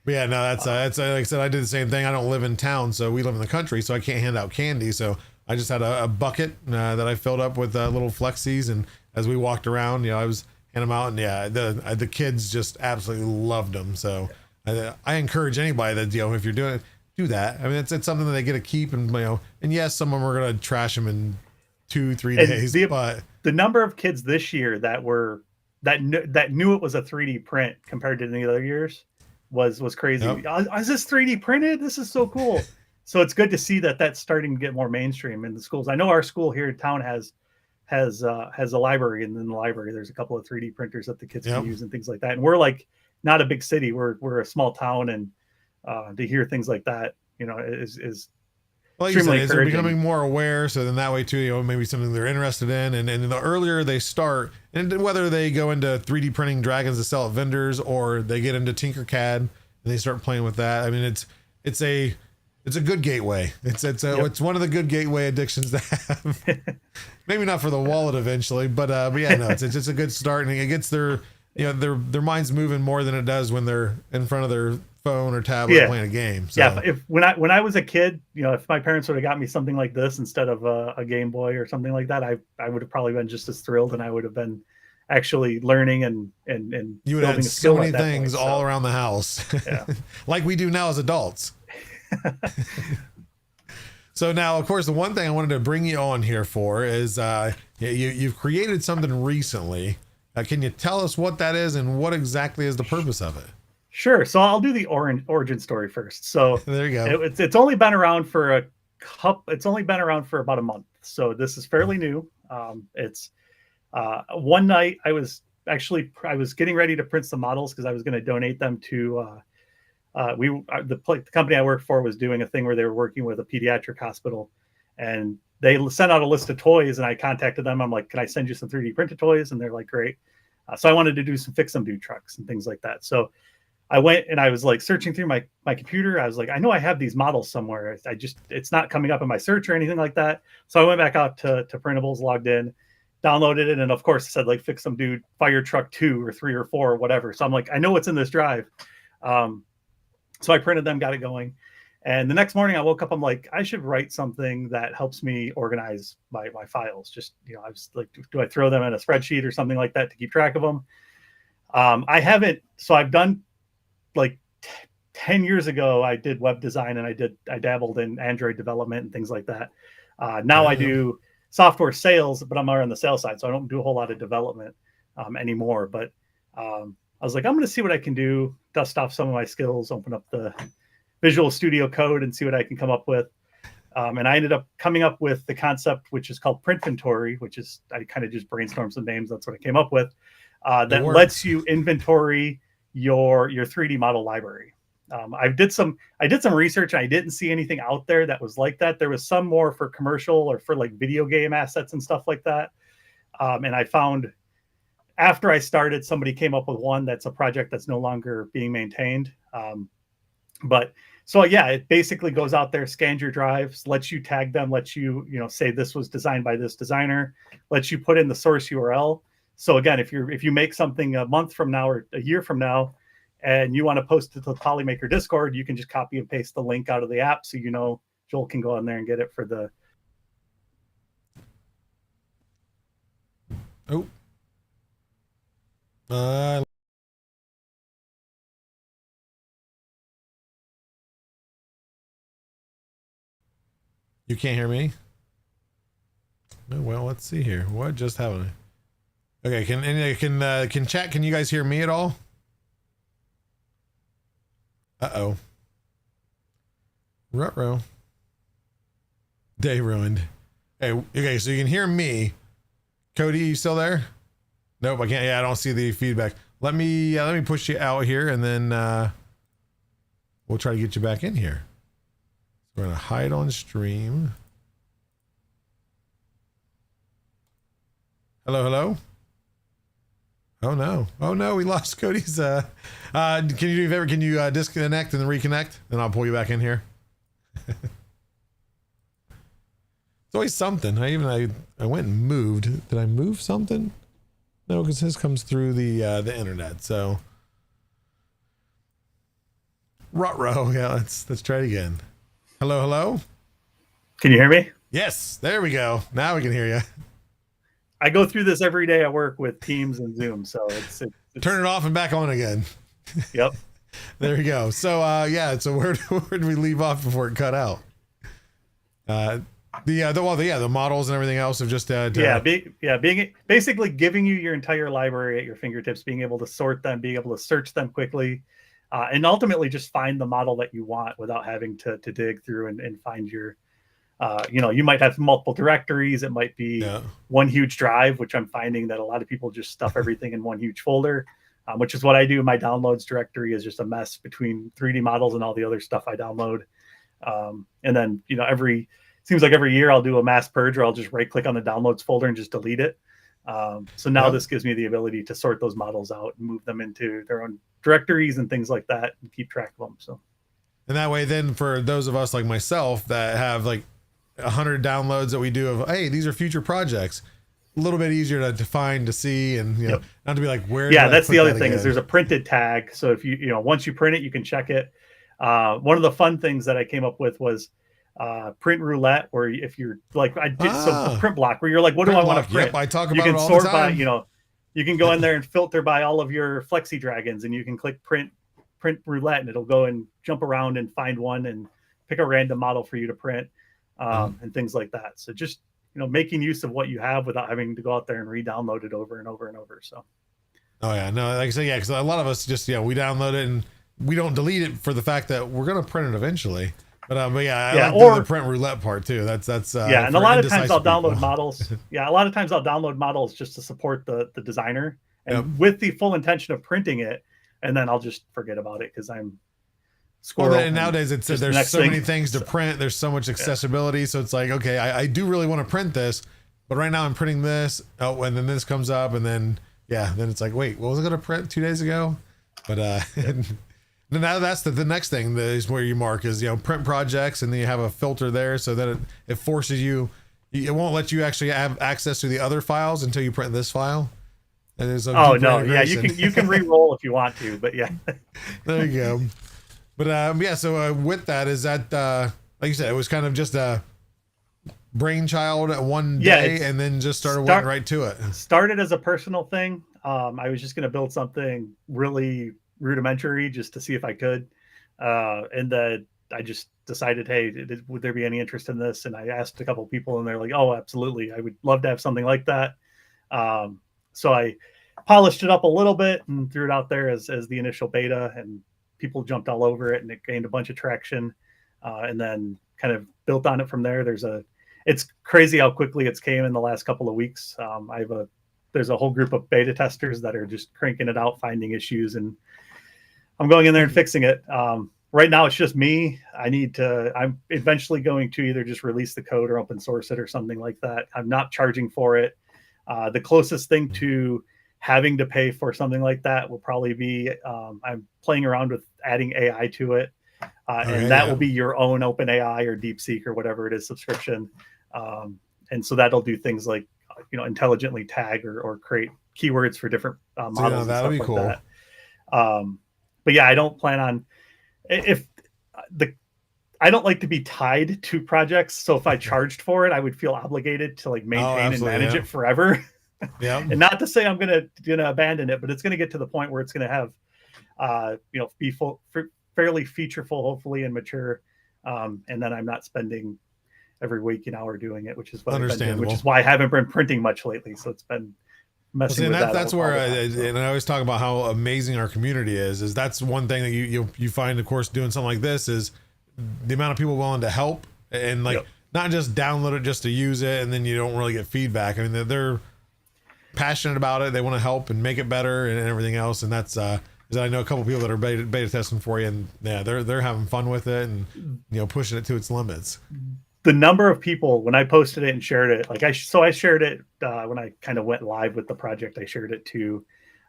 Speaker 1: But yeah, no, that's like I said, I did the same thing. I don't live in town, so we live in the country, so I can't hand out candy. So I just had a bucket that I filled up with little flexies, and as we walked around, I was handing them out, and the kids just absolutely loved them. So I encourage anybody that if you're doing it, do that. I mean, it's something that they get to keep, and and yes, some of them are going to trash them in 2-3 days. But
Speaker 7: the number of kids this year that knew it was a 3D print compared to any other years was crazy. Yep. Is this 3D printed? This is so cool. So it's good to see that that's starting to get more mainstream in the schools. I know our school here in town has a library, and in the library there's a couple of 3D printers that the kids can use and things like that. And we're like not a big city. We're a small town, and to hear things like that, is
Speaker 1: like you said, they're becoming more aware. So then that way too, maybe something they're interested in, and the earlier they start, and whether they go into 3D printing dragons to sell at vendors, or they get into Tinkercad and they start playing with that. I mean, it's a good gateway. It's one of the good gateway addictions to have. Maybe not for the wallet eventually, but yeah, no, it's just a good start, and it gets their minds moving more than it does when they're in front of their phone or tablet playing a game. So.
Speaker 7: Yeah, when I was a kid, if my parents would have got me something like this instead of a Game Boy or something like that, I would have probably been just as thrilled, and I would have been actually learning and
Speaker 1: you would have so many things all around the house, like we do now as adults. So now, of course, the one thing I wanted to bring you on here for is you've created something recently. Can you tell us what that is and what exactly is the purpose of it? Sure.
Speaker 7: So I'll do the origin story first. So
Speaker 1: there you go.
Speaker 7: It's only been around for about a month. So this is fairly new. It's one night I was getting ready to print some models because I was going to donate them to the company I worked for was doing a thing where they were working with a pediatric hospital, and they sent out a list of toys, and I contacted them. I'm like, can I send you some 3D printed toys? And they're like, great. So I wanted to do some fix them dude trucks and things like that. So I went and I was like searching through my computer. I was like, I know I have these models somewhere. It's not coming up in my search or anything like that. So I went back out to printables, logged in, downloaded it. And of course it said like fix some dude fire truck 2 or 3 or 4 or whatever. So I'm like, I know what's in this drive. So I printed them, got it going. And the next morning I woke up, I'm like, I should write something that helps me organize my files. Just, I was like, do I throw them in a spreadsheet or something like that to keep track of them? I haven't. So I've done like 10 years ago, I did web design and I dabbled in Android development and things like that. Now I do software sales, but I'm more on the sales side. So I don't do a whole lot of development anymore. But I was like, I'm going to see what I can do, dust off some of my skills, open up the Visual Studio Code and see what I can come up with. And I ended up coming up with the concept, which is called Printventory, which is, I kind of just brainstormed some names. That's what I came up with. That lets you inventory your 3D model library. I did some research and I didn't see anything out there that was like that. There was some more for commercial or for like video game assets and stuff like that. And I found after I started, somebody came up with one that's a project that's no longer being maintained. But so yeah, it basically goes out there, scans your drives, lets you tag them, lets you, say this was designed by this designer, lets you put in the source URL. So again, if you make something a month from now or a year from now, and you want to post it to the Polymaker Discord, you can just copy and paste the link out of the app. So, Joel can go on there and get it for the.
Speaker 1: You can't hear me? Oh, well, let's see here. What just happened? Okay, can chat? Can you guys hear me at all? Uh-oh. Ruh-roh. Day ruined. Hey, okay, so you can hear me. Cody, you still there? Nope, I can't. Yeah, I don't see the feedback. Let me push you out here, and then we'll try to get you back in here. We're gonna hide on stream. Hello. Oh no, we lost Cody's. Can you disconnect and then reconnect? Then I'll pull you back in here. It's always something. I went and moved. Did I move something? No, because his comes through the internet. So ruh-roh. Yeah, let's try it again. Hello.
Speaker 7: Can you hear me?
Speaker 1: Yes, there we go. Now we can hear you.
Speaker 7: I go through this every day at work with Teams and Zoom, so it's
Speaker 1: turn it off and back on again.
Speaker 7: Yep.
Speaker 1: There we go. So so where did we leave off before it cut out? The models and everything else of just
Speaker 7: being basically giving you your entire library at your fingertips, being able to sort them, being able to search them quickly, and ultimately just find the model that you want without having to dig through and find your. You might have multiple directories. It might be one huge drive, which I'm finding that a lot of people just stuff everything in one huge folder, which is what I do. My downloads directory is just a mess between 3D models and all the other stuff I download. And then, seems like every year I'll do a mass purge, or I'll just right click on the downloads folder and just delete it. So now this gives me the ability to sort those models out and move them into their own directories and things like that and keep track of them. So,
Speaker 1: and that way, then for those of us like myself that have like 100 downloads that we do of, hey, these are future projects, a little bit easier to find, to see, and not to be like, where.
Speaker 7: Yeah, that's the other thing is there's a printed tag. So if once you print it, you can check it. One of the fun things that I came up with was print roulette, where if you're like, I did some print block where you're like, what do I want to print?
Speaker 1: Yep, I talk
Speaker 7: you
Speaker 1: about
Speaker 7: can
Speaker 1: it all
Speaker 7: sort
Speaker 1: the time.
Speaker 7: by, you can go in there and filter by all of your Flexi Dragons, and you can click print roulette, and it'll go and jump around and find one and pick a random model for you to print. And things like that. So just, making use of what you have without having to go out there and re-download it over and over and over. So.
Speaker 1: Oh yeah, no, like I said, because a lot of us just, we download it and we don't delete it for the fact that we're going to print it eventually. But I like the print roulette part too. That's
Speaker 7: and a lot of times I'll download models. Yeah. A lot of times I'll download models just to support the designer and with the full intention of printing it. And then I'll just forget about it because I'm squirrel.
Speaker 1: And nowadays it's there's so many things to print. There's so much accessibility. So it's like, okay, I do really want to print this, but right now I'm printing this. Oh, and then this comes up, and then then it's like, wait, what was I going to print 2 days ago? But now that's the next thing that is where you mark is, print projects, and then you have a filter there so that it forces you. It won't let you actually have access to the other files until you print this file. And there's
Speaker 7: you can re-roll if you want to, but yeah.
Speaker 1: There you go. But so with that, is that like you said, it was kind of just a brainchild at one day, and then just went right to it.
Speaker 7: Started as a personal thing. I was just going to build something really rudimentary just to see if I could, and then I just decided, hey, would there be any interest in this? And I asked a couple of people, and they're like, oh, absolutely, I would love to have something like that. So I polished it up a little bit and threw it out there as the initial beta, and people jumped all over it, and it gained a bunch of traction, and then kind of built on it from there. It's crazy how quickly it's came in the last couple of weeks. There's a whole group of beta testers that are just cranking it out, finding issues, and I'm going in there and fixing it. Right now it's just me. I'm eventually going to either just release the code or open source it or something like that. I'm not charging for it. The closest thing to having to pay for something like that will probably be I'm playing around with adding AI to it, will be your own OpenAI or DeepSeek or whatever it is subscription, and so that'll do things like intelligently tag or create keywords for different models.
Speaker 1: That'll be cool.
Speaker 7: Like that. But yeah, I don't plan on I don't like to be tied to projects. So if I charged for it, I would feel obligated to maintain and manage it forever.
Speaker 1: Yeah.
Speaker 7: And not to say I'm going to abandon it, but it's going to get to the point where it's going to have, be fairly featureful, hopefully, and mature. And then I'm not spending every waking hour doing it, which is what I've been doing, which is why I haven't been printing much lately. So it's been messing with that.
Speaker 1: That's where and I always talk about how amazing our community is that's one thing that you find, of course, doing something like this is the amount of people willing to help and not just download it just to use it, and then you don't really get feedback. I mean, they're passionate about it. They want to help and make it better and everything else. And that's I know a couple of people that are beta testing for you, and they're having fun with it and pushing it to its limits.
Speaker 7: The number of people, when I posted it and shared it, I shared it when I kind of went live with the project. I shared it to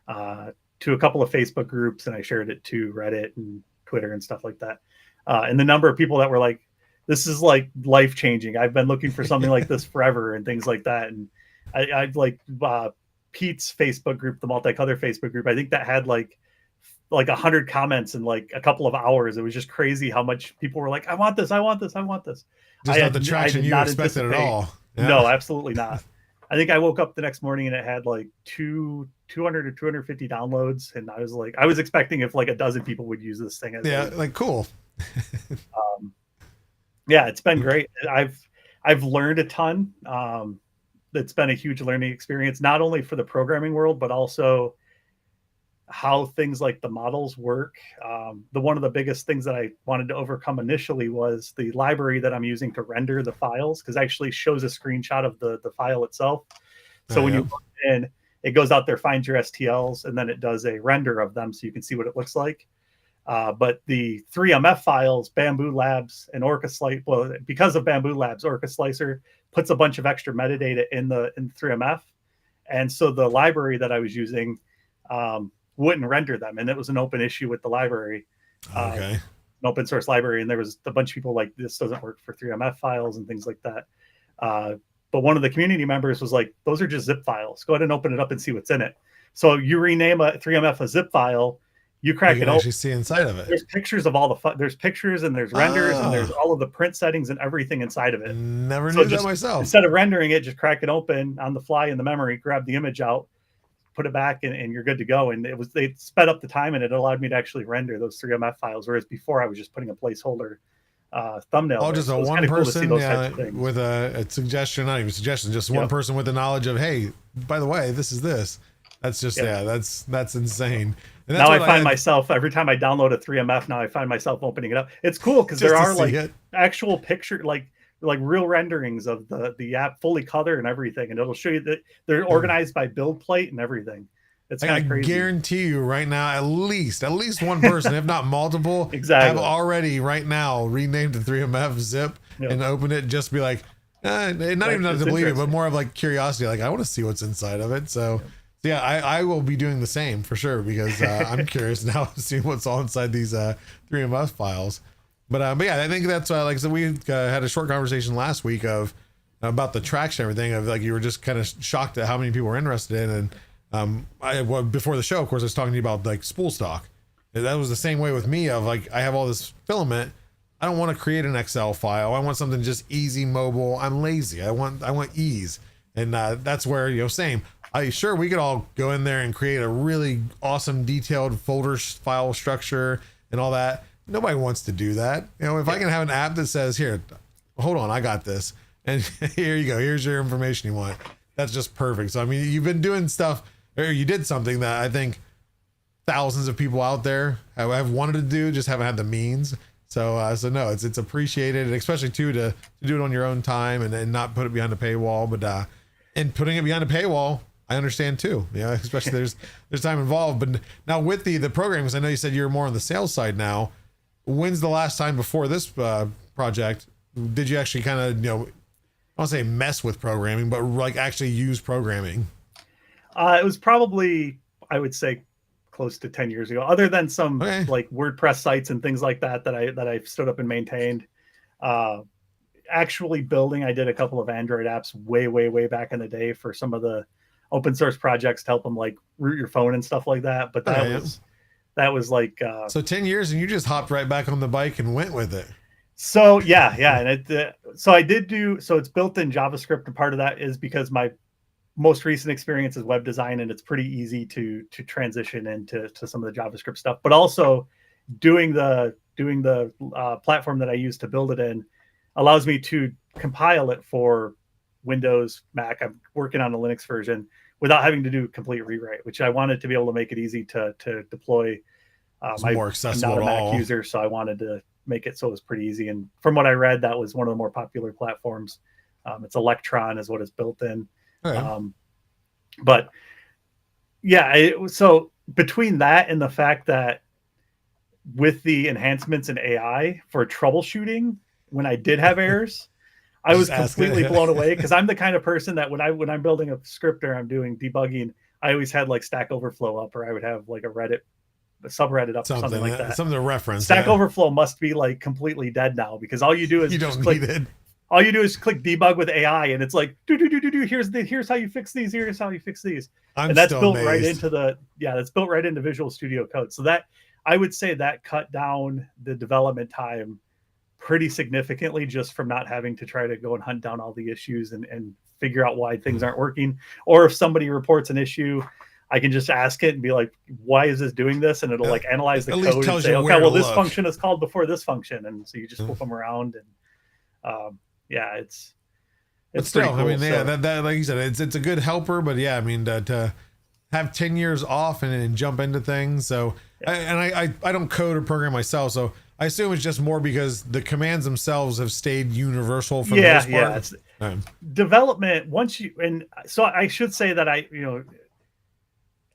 Speaker 7: a couple of Facebook groups, and I shared it to Reddit and Twitter and stuff like that. And the number of people that were like, this is like life changing. I've been looking for something like this forever and things like that. And I've Pete's Facebook group, the multicolor Facebook group, I think that had like 100 comments in like a couple of hours. It was just crazy how much people were like, I want this.
Speaker 1: Just not the traction you expected at all. Yeah.
Speaker 7: No, absolutely not. I think I woke up the next morning and it had like 200 or 250 downloads. And I was expecting if like a dozen people would use this thing.
Speaker 1: Cool.
Speaker 7: It's been great. I've learned a ton. It's been a huge learning experience, not only for the programming world, but also how things like the models work. One of the biggest things that I wanted to overcome initially was the library that I'm using to render the files, because it actually shows a screenshot of the file itself. So when you look in, it goes out there, finds your STLs, and then it does a render of them so you can see what it looks like. But the 3MF files, Bamboo Labs and Orca Slicer, because of Bamboo Labs, Orca Slicer puts a bunch of extra metadata in 3MF. And so the library that I was using wouldn't render them. And it was an open issue with the library, an open source library. And there was a bunch of people like, this doesn't work for 3MF files and things like that. But one of the community members was like, those are just zip files. Go ahead and open it up and see what's in it. So you rename a 3MF a zip file, you crack it open.
Speaker 1: Actually see inside of it.
Speaker 7: There's pictures of all there's pictures and there's renders and there's all of the print settings and everything inside of it.
Speaker 1: Never knew that myself.
Speaker 7: Instead of rendering it, just crack it open on the fly in the memory, grab the image out, put it back, and you're good to go. And they sped up the time, and it allowed me to actually render those 3MF files, whereas before I was just putting a placeholder thumbnail.
Speaker 1: Oh, just a one person with a suggestion, not even suggestion, just one person with the knowledge of, hey, by the way, this is this. That's just that's insane. And that's
Speaker 7: now I find myself every time I download a 3MF. Now I find myself opening it up. It's cool because there are actual picture, like real renderings of the app, fully color and everything, and it'll show you that they're organized by build plate and everything. It's
Speaker 1: I
Speaker 7: kind of crazy.
Speaker 1: guarantee you right now, at least one person, if not multiple,
Speaker 7: Exactly.
Speaker 1: have already right now renamed the 3MF zip and opened it. Just be like, not even to believe it, but more of like curiosity. Like, I want to see what's inside of it. So yeah, I will be doing the same for sure, because I'm curious now to see what's all inside these 3MF files. But yeah, I think that's like, so we had a short conversation last week about the traction and everything, of like, you were just kind of shocked at how many people were interested in. And before the show, of course, I was talking to you about like spool stock. And that was the same way with me, of like, I have all this filament. I don't want to create an Excel file. I want something just easy, mobile. I'm lazy. I want ease. And that's where, same. Sure, we could all go in there and create a really awesome detailed folder file structure and all that. Nobody wants to do that. If I can have an app that says, here, hold on, I got this. And here you go. Here's your information you want. That's just perfect. So, I mean, you've been doing stuff, or you did something that I think thousands of people out there have wanted to do, just haven't had the means. So no, it's appreciated, and especially too, to do it on your own time and not put it behind a paywall. But and putting it behind a paywall, I understand too. Especially there's time involved. But now with the programming, because I know you said you're more on the sales side now. When's the last time before this project did you actually kind of, I don't want to say mess with programming, but like actually use programming?
Speaker 7: It was probably, I would say, close to 10 years ago, other than some like WordPress sites and things like that I've stood up and maintained. Actually building, I did a couple of Android apps way back in the day for some of the open source projects to help them like root your phone and stuff like that. But that was like
Speaker 1: so 10 years, and you just hopped right back on the bike and went with it.
Speaker 7: So yeah, and so I did do, so it's built in JavaScript, and part of that is because my most recent experience is web design, and it's pretty easy to transition into some of the JavaScript stuff. But also doing the platform that I use to build it in allows me to compile it for Windows, Mac. I'm working on a Linux version without having to do a complete rewrite, which I wanted to be able to make it easy to deploy.
Speaker 1: More accessible.
Speaker 7: I'm not a Mac user, so I wanted to make it so it was pretty easy. And from what I read, that was one of the more popular platforms. It's Electron is what it's built in. But yeah, so between that and the fact that with the enhancements in AI for troubleshooting, when I did have errors, I was completely blown away, because I'm the kind of person that when I'm building a script or I'm doing debugging, I always had like Stack Overflow up, or I would have like a subreddit up, or something like that.
Speaker 1: Something to reference.
Speaker 7: Stack Overflow must be like completely dead now, because all you do is all you do is click debug with AI, and it's like do. Here's how you fix these. Here's how you fix these. And that's built right into that's built right into Visual Studio Code. So that, I would say, that cut down the development time pretty significantly, just from not having to try to go and hunt down all the issues and figure out why things aren't working. Or if somebody reports an issue, I can just ask it and be like, why is this doing this? And it'll like analyze the code and say, okay, well, this function is called before this function. And so you just flip them around, and it's
Speaker 1: still
Speaker 7: cool.
Speaker 1: I mean, that like you said, it's a good helper. But yeah, I mean, to have 10 years off and jump into things. So I don't code or program myself, so I assume it's just more because the commands themselves have stayed universal for the most part.
Speaker 7: It's development. So I should say that I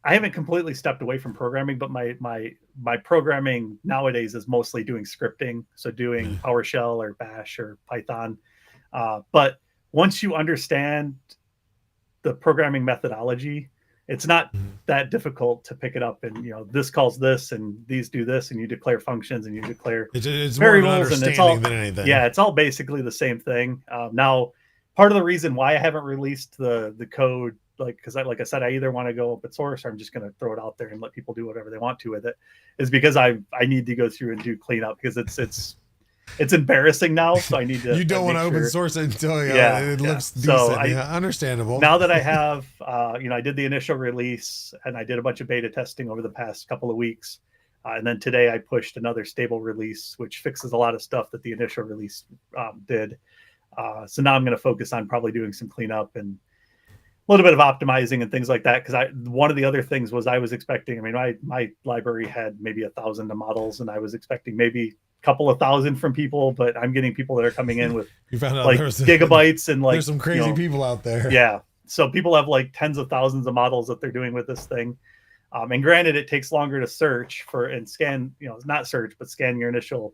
Speaker 7: haven't completely stepped away from programming, but my programming nowadays is mostly doing scripting, so doing PowerShell or Bash or Python. But once you understand the programming methodology, it's not that difficult to pick it up. And this calls this, and these do this, and you declare functions, and you declare
Speaker 1: it's
Speaker 7: variables,
Speaker 1: and it's all than anything.
Speaker 7: Yeah, it's all basically the same thing. Now, part of the reason why I haven't released the code, because like I said, I either want to go open source, or I'm just going to throw it out there and let people do whatever they want to with it, is because I need to go through and do cleanup, because it's embarrassing now. So I need to.
Speaker 1: You don't want to open source it until it looks decent. So understandable.
Speaker 7: Now that I have, I did the initial release, and I did a bunch of beta testing over the past couple of weeks, and then today I pushed another stable release, which fixes a lot of stuff that the initial release did. So now I'm going to focus on probably doing some cleanup and a little bit of optimizing and things like that. Because one of the other things was I was expecting, my library had maybe 1,000 models, and I was expecting maybe couple of thousand from people, but I'm getting people that are coming in with like gigabytes, and like
Speaker 1: there's some crazy people out there.
Speaker 7: Yeah. So people have like tens of thousands of models that they're doing with this thing. And granted, it takes longer to search for and scan, not search, but scan your initial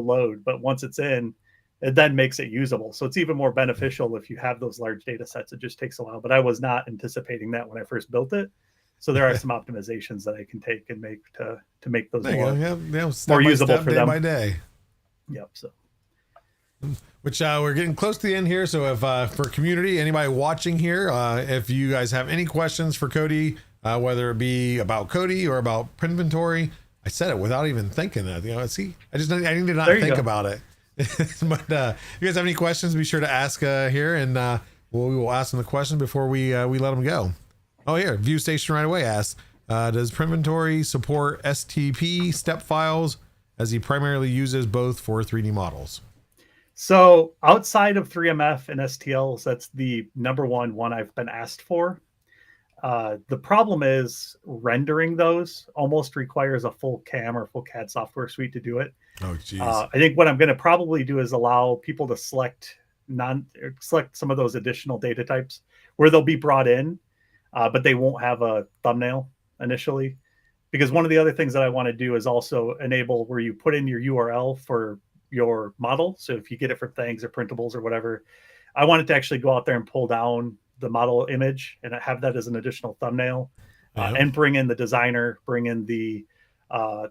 Speaker 7: load. But once it's in, it then makes it usable. So it's even more beneficial if you have those large data sets. It just takes a while. But I was not anticipating that when I first built it. So there are some optimizations that I can take and make to make those more usable for them.
Speaker 1: Day by day.
Speaker 7: Yep. So.
Speaker 1: Which we're getting close to the end here. So if for community, anybody watching here, if you guys have any questions for Cody, whether it be about Cody or about print inventory, I said it without even thinking that. See, I need to not think about it. But if you guys have any questions, be sure to ask here, and we will ask them the question before we let them go. Oh, here, View Station right away asks, does print inventory support STP step files, as he primarily uses both for 3D models?
Speaker 7: So outside of 3MF and STLs, that's the number one I've been asked for. The problem is rendering those almost requires a full CAM or full CAD software suite to do it.
Speaker 1: Oh, geez.
Speaker 7: I think what I'm going to probably do is allow people to select some of those additional data types where they'll be brought in, but they won't have a thumbnail initially. Because one of the other things that I want to do is also enable where you put in your URL for your model. So if you get it from things or printables or whatever, I want it to actually go out there and pull down the model image and have that as an additional thumbnail, and bring in the designer, bring in the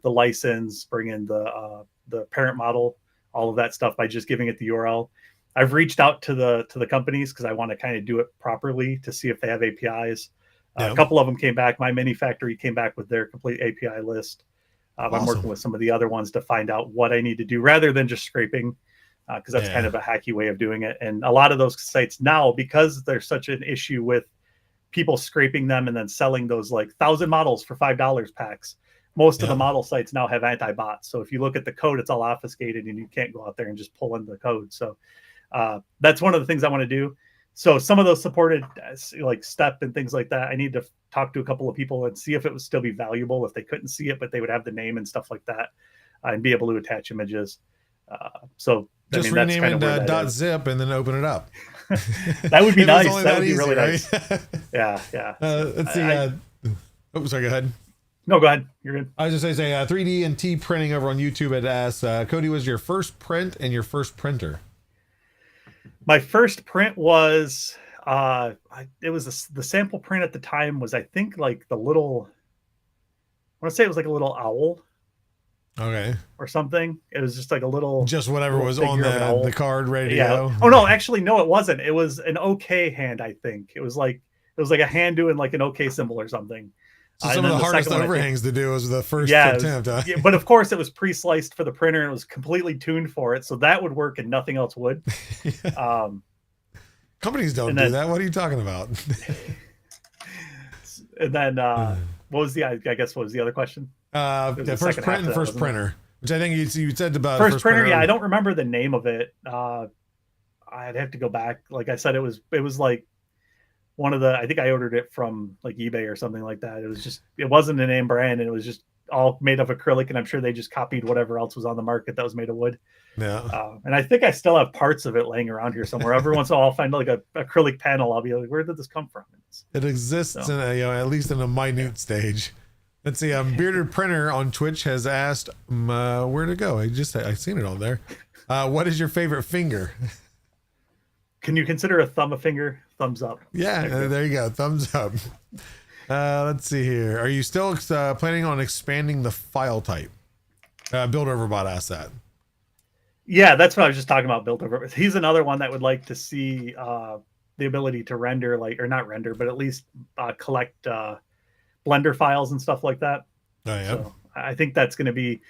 Speaker 7: license, bring in the parent model, all of that stuff by just giving it the URL. I've reached out to the companies because I want to kind of do it properly to see if they have APIs. A couple of them came back. My Mini Factory came back with their complete API list.
Speaker 1: Awesome.
Speaker 7: I'm working with some of the other ones to find out what I need to do rather than just scraping, because that's kind of a hacky way of doing it. And a lot of those sites now, because there's such an issue with people scraping them and then selling those like 1,000 models for $5 packs, most of the model sites now have anti-bots. So if you look at the code, it's all obfuscated and you can't go out there and just pull in the code. So that's one of the things I want to do. So some of those supported like step and things like that, I need to talk to a couple of people and see if it would still be valuable if they couldn't see it, but they would have the name and stuff like that, and be able to attach images. So
Speaker 1: just rename it .zip and then open it up.
Speaker 7: That would be nice. That would be really nice. Yeah.
Speaker 1: Let's see. Sorry, go ahead.
Speaker 7: No, go ahead. You're good.
Speaker 1: I was just say 3D and T printing over on YouTube had asked, Cody, was your first print and your first printer?
Speaker 7: My first print was it was the sample print at the time was, I think, like the little, I want to say it was like a little owl.
Speaker 1: Okay.
Speaker 7: Or something. It was just like a little,
Speaker 1: just whatever was on the card ready to go.
Speaker 7: Oh no, actually no, it wasn't. It was an OK hand, I think. It was like a hand doing like an OK symbol or something.
Speaker 1: So some of the hardest overhangs to do was the first attempt.
Speaker 7: Yeah, but of course it was pre-sliced for the printer and it was completely tuned for it, so that would work and nothing else would.
Speaker 1: Companies don't do that. What are you talking about?
Speaker 7: And then what was the other question?
Speaker 1: The first print and first printer, which I think you said about
Speaker 7: first printer. Yeah, I don't remember the name of it. I'd have to go back. Like I said, it was like one of the, I think I ordered it from like eBay or something like that. It wasn't a name brand, and it was just all made of acrylic, and I'm sure they just copied whatever else was on the market that was made of wood.
Speaker 1: Yeah.
Speaker 7: And I think I still have parts of it laying around here somewhere. Every once in a while I'll find like a acrylic panel. I'll be like, where did this come from?
Speaker 1: It exists in at least in a minute stage. Let's see. Bearded Printer on Twitch has asked where to go. I seen it on there. What is your favorite finger?
Speaker 7: Can you consider a thumb a finger? Thumbs up.
Speaker 1: Yeah, there you go. Thumbs up. Let's see here. Are you still planning on expanding the file type? Build Overbot asked that.
Speaker 7: Yeah, that's what I was just talking about. Build Over. He's another one that would like to see the ability to render, or not render, but at least collect Blender files and stuff like that.
Speaker 1: Oh yeah.
Speaker 7: So I think that's going to be,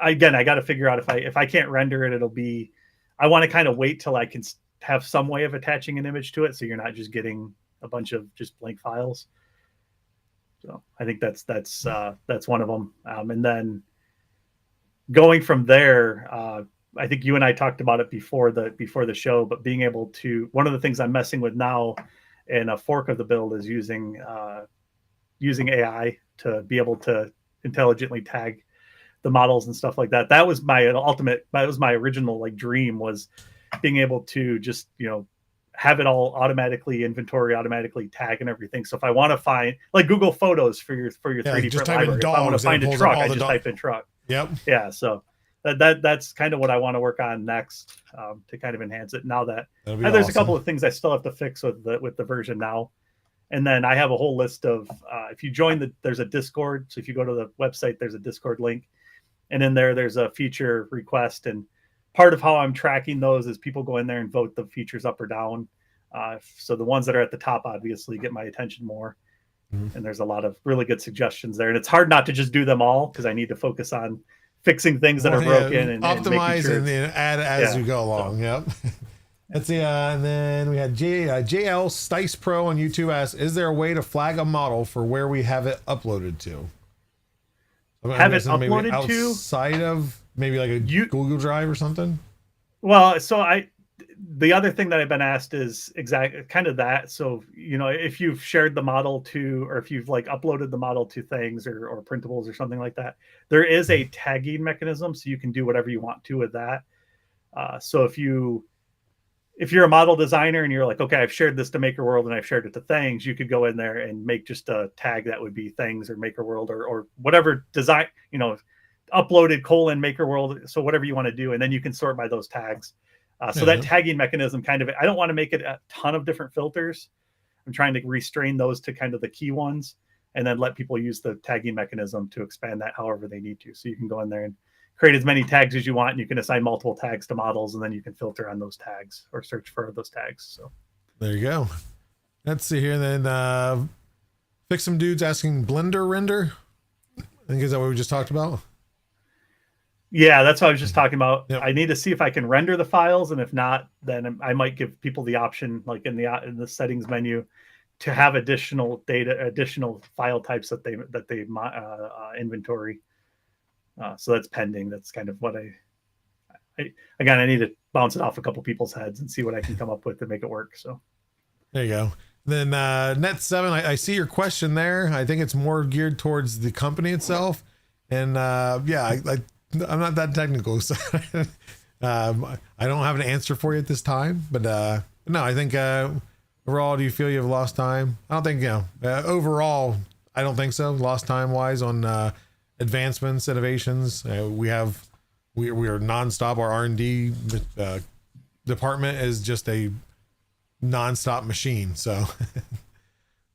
Speaker 7: again, I got to figure out if I can't render it, it'll be, I want to kind of wait till I can have some way of attaching an image to it, so you're not just getting a bunch of just blank files. So I think that's one of them. And then going from there, I think you and I talked about it before the show, but being able to, one of the things I'm messing with now in a fork of the build is using AI to be able to intelligently tag the models and stuff like that. That was my original dream, was being able to just, have it all automatically inventory, automatically tag and everything. So if I want to find like Google Photos for your 3D print library, if I want to find a truck, I just type in truck.
Speaker 1: Yep.
Speaker 7: Yeah. So that's kind of what I want to work on next, to kind of enhance it. Now that there's a couple of things I still have to fix with the version now. And then I have a whole list of, if you join there's a Discord. So if you go to the website, there's a Discord link, and in there's a feature request. And part of how I'm tracking those is people go in there and vote the features up or down. So the ones that are at the top obviously get my attention more. Mm-hmm. And there's a lot of really good suggestions there. And it's hard not to just do them all, because I need to focus on fixing things that are broken and
Speaker 1: optimize and add as you go along. Yep. Let's see. And then we had JL Stice Pro on YouTube asks, is there a way to flag a model for where we have it uploaded to?
Speaker 7: Have it uploaded to
Speaker 1: outside of maybe like a Google Drive or something?
Speaker 7: Well, so the other thing that I've been asked is exactly kind of that. So, if you've shared the model to, or if you've like uploaded the model to things or printables or something like that, there is a tagging mechanism. So you can do whatever you want to with that. So if you're a model designer and you're like, okay, I've shared this to Maker World and I've shared it to things, you could go in there and make just a tag that would be things or Maker World or whatever design, uploaded : Maker World. So whatever you want to do. And then you can sort by those tags. So that tagging mechanism I don't want to make it a ton of different filters. I'm trying to restrain those to kind of the key ones, and then let people use the tagging mechanism to expand that however they need to. So you can go in there and create as many tags as you want, and you can assign multiple tags to models, and then you can filter on those tags or search for those tags. So
Speaker 1: there you go. Let's see here. And then Fix Some Dudes asking Blender render. I think is that what we just talked about?
Speaker 7: Yeah, that's what I was just talking about.
Speaker 1: Yep.
Speaker 7: I need to see if I can render the files, and if not, then I might give people the option, like in the settings menu, to have additional file types that they inventory. So that's pending. That's kind of what I need to bounce it off a couple people's heads and see what I can come up with to make it work. So
Speaker 1: there you go. Then Net7, I see your question there. I think it's more geared towards the company itself, and I'm not that technical, so I don't have an answer for you at this time. But no, I think overall, do you feel you've lost time? I don't think overall, I don't think so. Lost time wise on advancements, innovations. We are nonstop. Our R&D department is just a nonstop machine. So,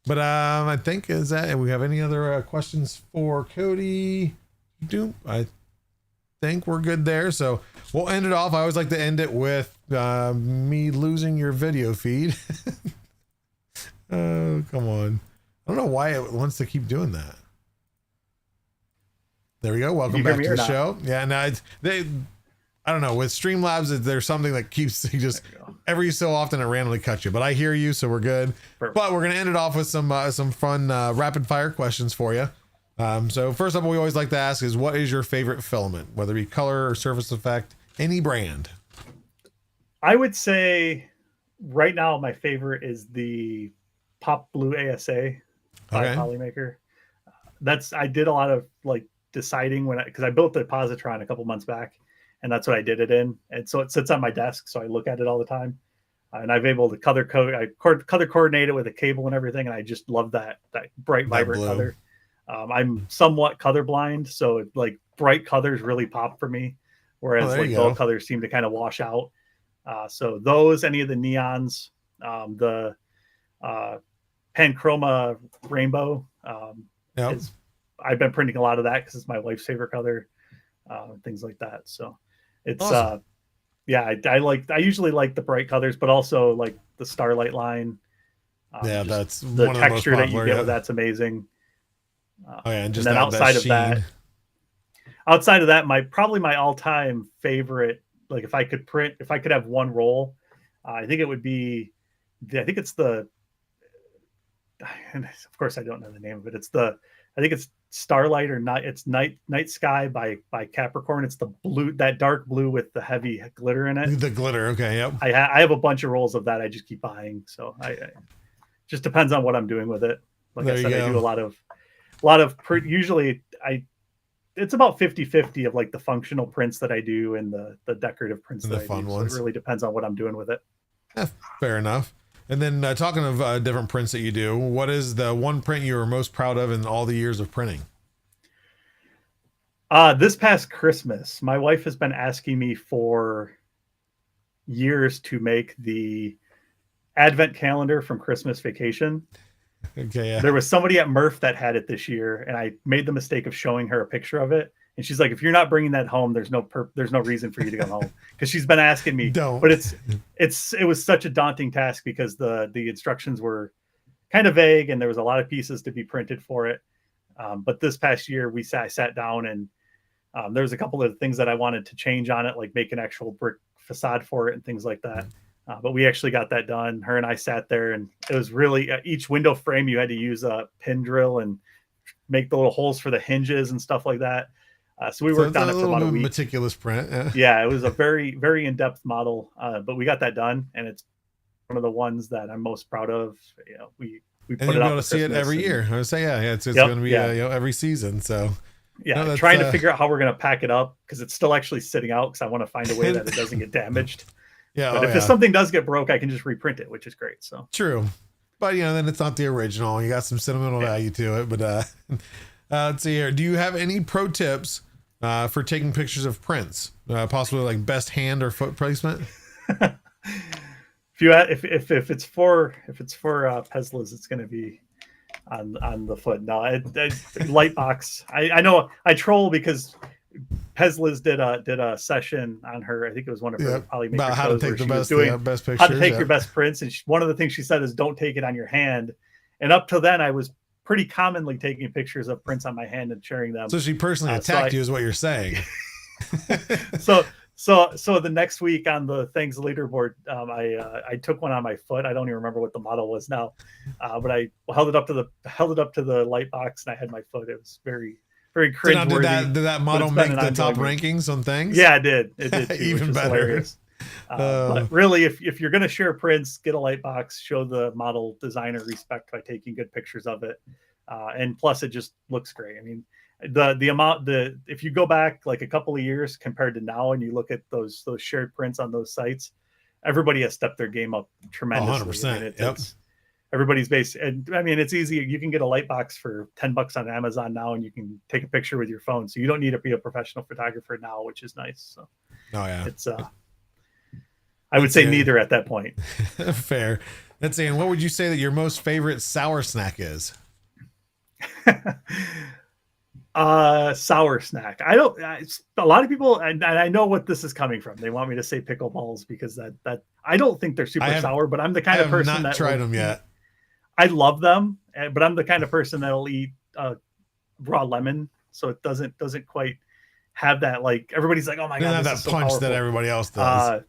Speaker 1: but I think is that. We have any other questions for Cody? I think we're good there, so we'll end it off. I always like to end it with me losing your video feed. Oh, come on. I don't know why it wants to keep doing that. There we go. Welcome back to the show. Yeah, now I don't know, with Streamlabs there's something that keeps just every so often it randomly cuts you, but I hear you, so we're good. Perfect. But we're gonna end it off with some fun rapid fire questions for you. So first up, what we always like to ask is, what is your favorite filament, whether it be color or surface effect, any brand?
Speaker 7: I would say right now my favorite is the Pop Blue ASA by Polymaker. I did a lot of like deciding because I built the positron a couple months back, and that's what I did it in. And so it sits on my desk, so I look at it all the time. And I've able to color coordinate it with a cable and everything, and I just love that bright, vibrant color. I'm somewhat colorblind, so like bright colors really pop for me, whereas like dull colors seem to kind of wash out. So any of the neons, the Panchroma Rainbow, I've been printing a lot of that because it's my wife's favorite color, things like that. So it's awesome. I usually like the bright colors, but also like the Starlight line.
Speaker 1: That's
Speaker 7: the
Speaker 1: one
Speaker 7: texture
Speaker 1: of the most popular,
Speaker 7: that you get with that's amazing.
Speaker 1: And
Speaker 7: then outside of that, my all-time favorite, like if I could have one roll, I think it would be of course I don't know the name of it. I think it's Starlight or Night. It's Night Sky by Capricorn. It's the blue, that dark blue with the heavy glitter in it.
Speaker 1: The glitter. Okay. Yep.
Speaker 7: I have a bunch of rolls of that. I just keep buying. So I just depends on what I'm doing with it. Like I said, I do a lot of usually it's about 50-50 of like the functional prints that I do and the decorative prints that I do. So it really depends on what I'm doing with it.
Speaker 1: Fair enough. And then talking of different prints that you do, what is the one print you are most proud of in all the years of printing?
Speaker 7: This past Christmas, my wife has been asking me for years to make the advent calendar from Christmas Vacation.
Speaker 1: Okay. Yeah.
Speaker 7: There was somebody at Murph that had it this year, and I made the mistake of showing her a picture of it. And she's like, if you're not bringing that home, there's no reason for you to go home, because she's been asking me.
Speaker 1: Don't.
Speaker 7: But it was such a daunting task because the instructions were kind of vague and there was a lot of pieces to be printed for it. But this past year I sat down and there was a couple of things that I wanted to change on it, like make an actual brick facade for it and things like that. But we actually got that done. Her and I sat there, and it was really each window frame you had to use a pin drill and make the little holes for the hinges and stuff like that. So we worked on it for about a week.
Speaker 1: Meticulous print.
Speaker 7: Yeah, it was a very, very in-depth model, but we got that done, and it's one of the ones that I'm most proud of. You know, we put
Speaker 1: and
Speaker 7: it
Speaker 1: you're
Speaker 7: out
Speaker 1: going to see it every year. I would say, it's going to be every season. So
Speaker 7: yeah, trying to figure out how we're going to pack it up, because it's still actually sitting out, because I want to find a way that it doesn't get damaged.
Speaker 1: Yeah,
Speaker 7: but if something does get broke, I can just reprint it, which is great. So
Speaker 1: true, but then it's not the original. You got some sentimental value to it. But let's see here. Do you have any pro tips for taking pictures of prints? Possibly like best hand or foot placement.
Speaker 7: If it's for Peslas, it's going to be on the foot. No, light box. I know I troll because Peslas did a session on her. I think it was one of her Polymaker
Speaker 1: about how to take the best pictures.
Speaker 7: How to take your best prints. And one of the things she said is don't take it on your hand. And up till then, I was pretty commonly taking pictures of prints on my hand and sharing them.
Speaker 1: So she personally attacked you, is what you're saying.
Speaker 7: So the next week on the Things leaderboard, I took one on my foot. I don't even remember what the model was now, but I held it up to the light box, and I had my foot. It was very, very cringeworthy.
Speaker 1: Did that model make the top rankings on Things?
Speaker 7: Yeah, it did. It did too,
Speaker 1: even better.
Speaker 7: Hilarious. But really, if you're going to share prints, get a light box. Show the model designer respect by taking good pictures of it, and plus it just looks great. I mean, if you go back like a couple of years compared to now, and you look at those shared prints on those sites, everybody has stepped their game up tremendously.
Speaker 1: 100%.
Speaker 7: I mean, it's everybody's base. And I mean, it's easy. You can get a light box for $10 on Amazon now, and you can take a picture with your phone. So you don't need to be a professional photographer now, which is nice. So it's I would say neither at that point.
Speaker 1: Fair. Let's see. And what would you say that your most favorite sour snack is?
Speaker 7: Sour snack. A lot of people, and I know what this is coming from. They want me to say pickleballs because that I don't think they're super sour, but I'm the kind of person that
Speaker 1: tried them yet.
Speaker 7: I love them, but I'm the kind of person that'll eat raw lemon, so it doesn't quite have that, like, everybody's like, oh my god,
Speaker 1: that punch that everybody else does.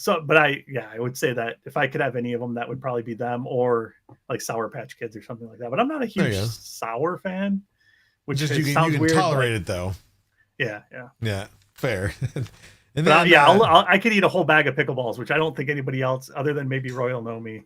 Speaker 7: But I would say that if I could have any of them, that would probably be them, or like Sour Patch Kids or something like that. But I'm not a huge sour fan. Which
Speaker 1: just
Speaker 7: you
Speaker 1: can
Speaker 7: weird,
Speaker 1: tolerate it though.
Speaker 7: Yeah.
Speaker 1: Fair.
Speaker 7: And then, I could eat a whole bag of pickleballs, which I don't think anybody else, other than maybe Roy, will know me.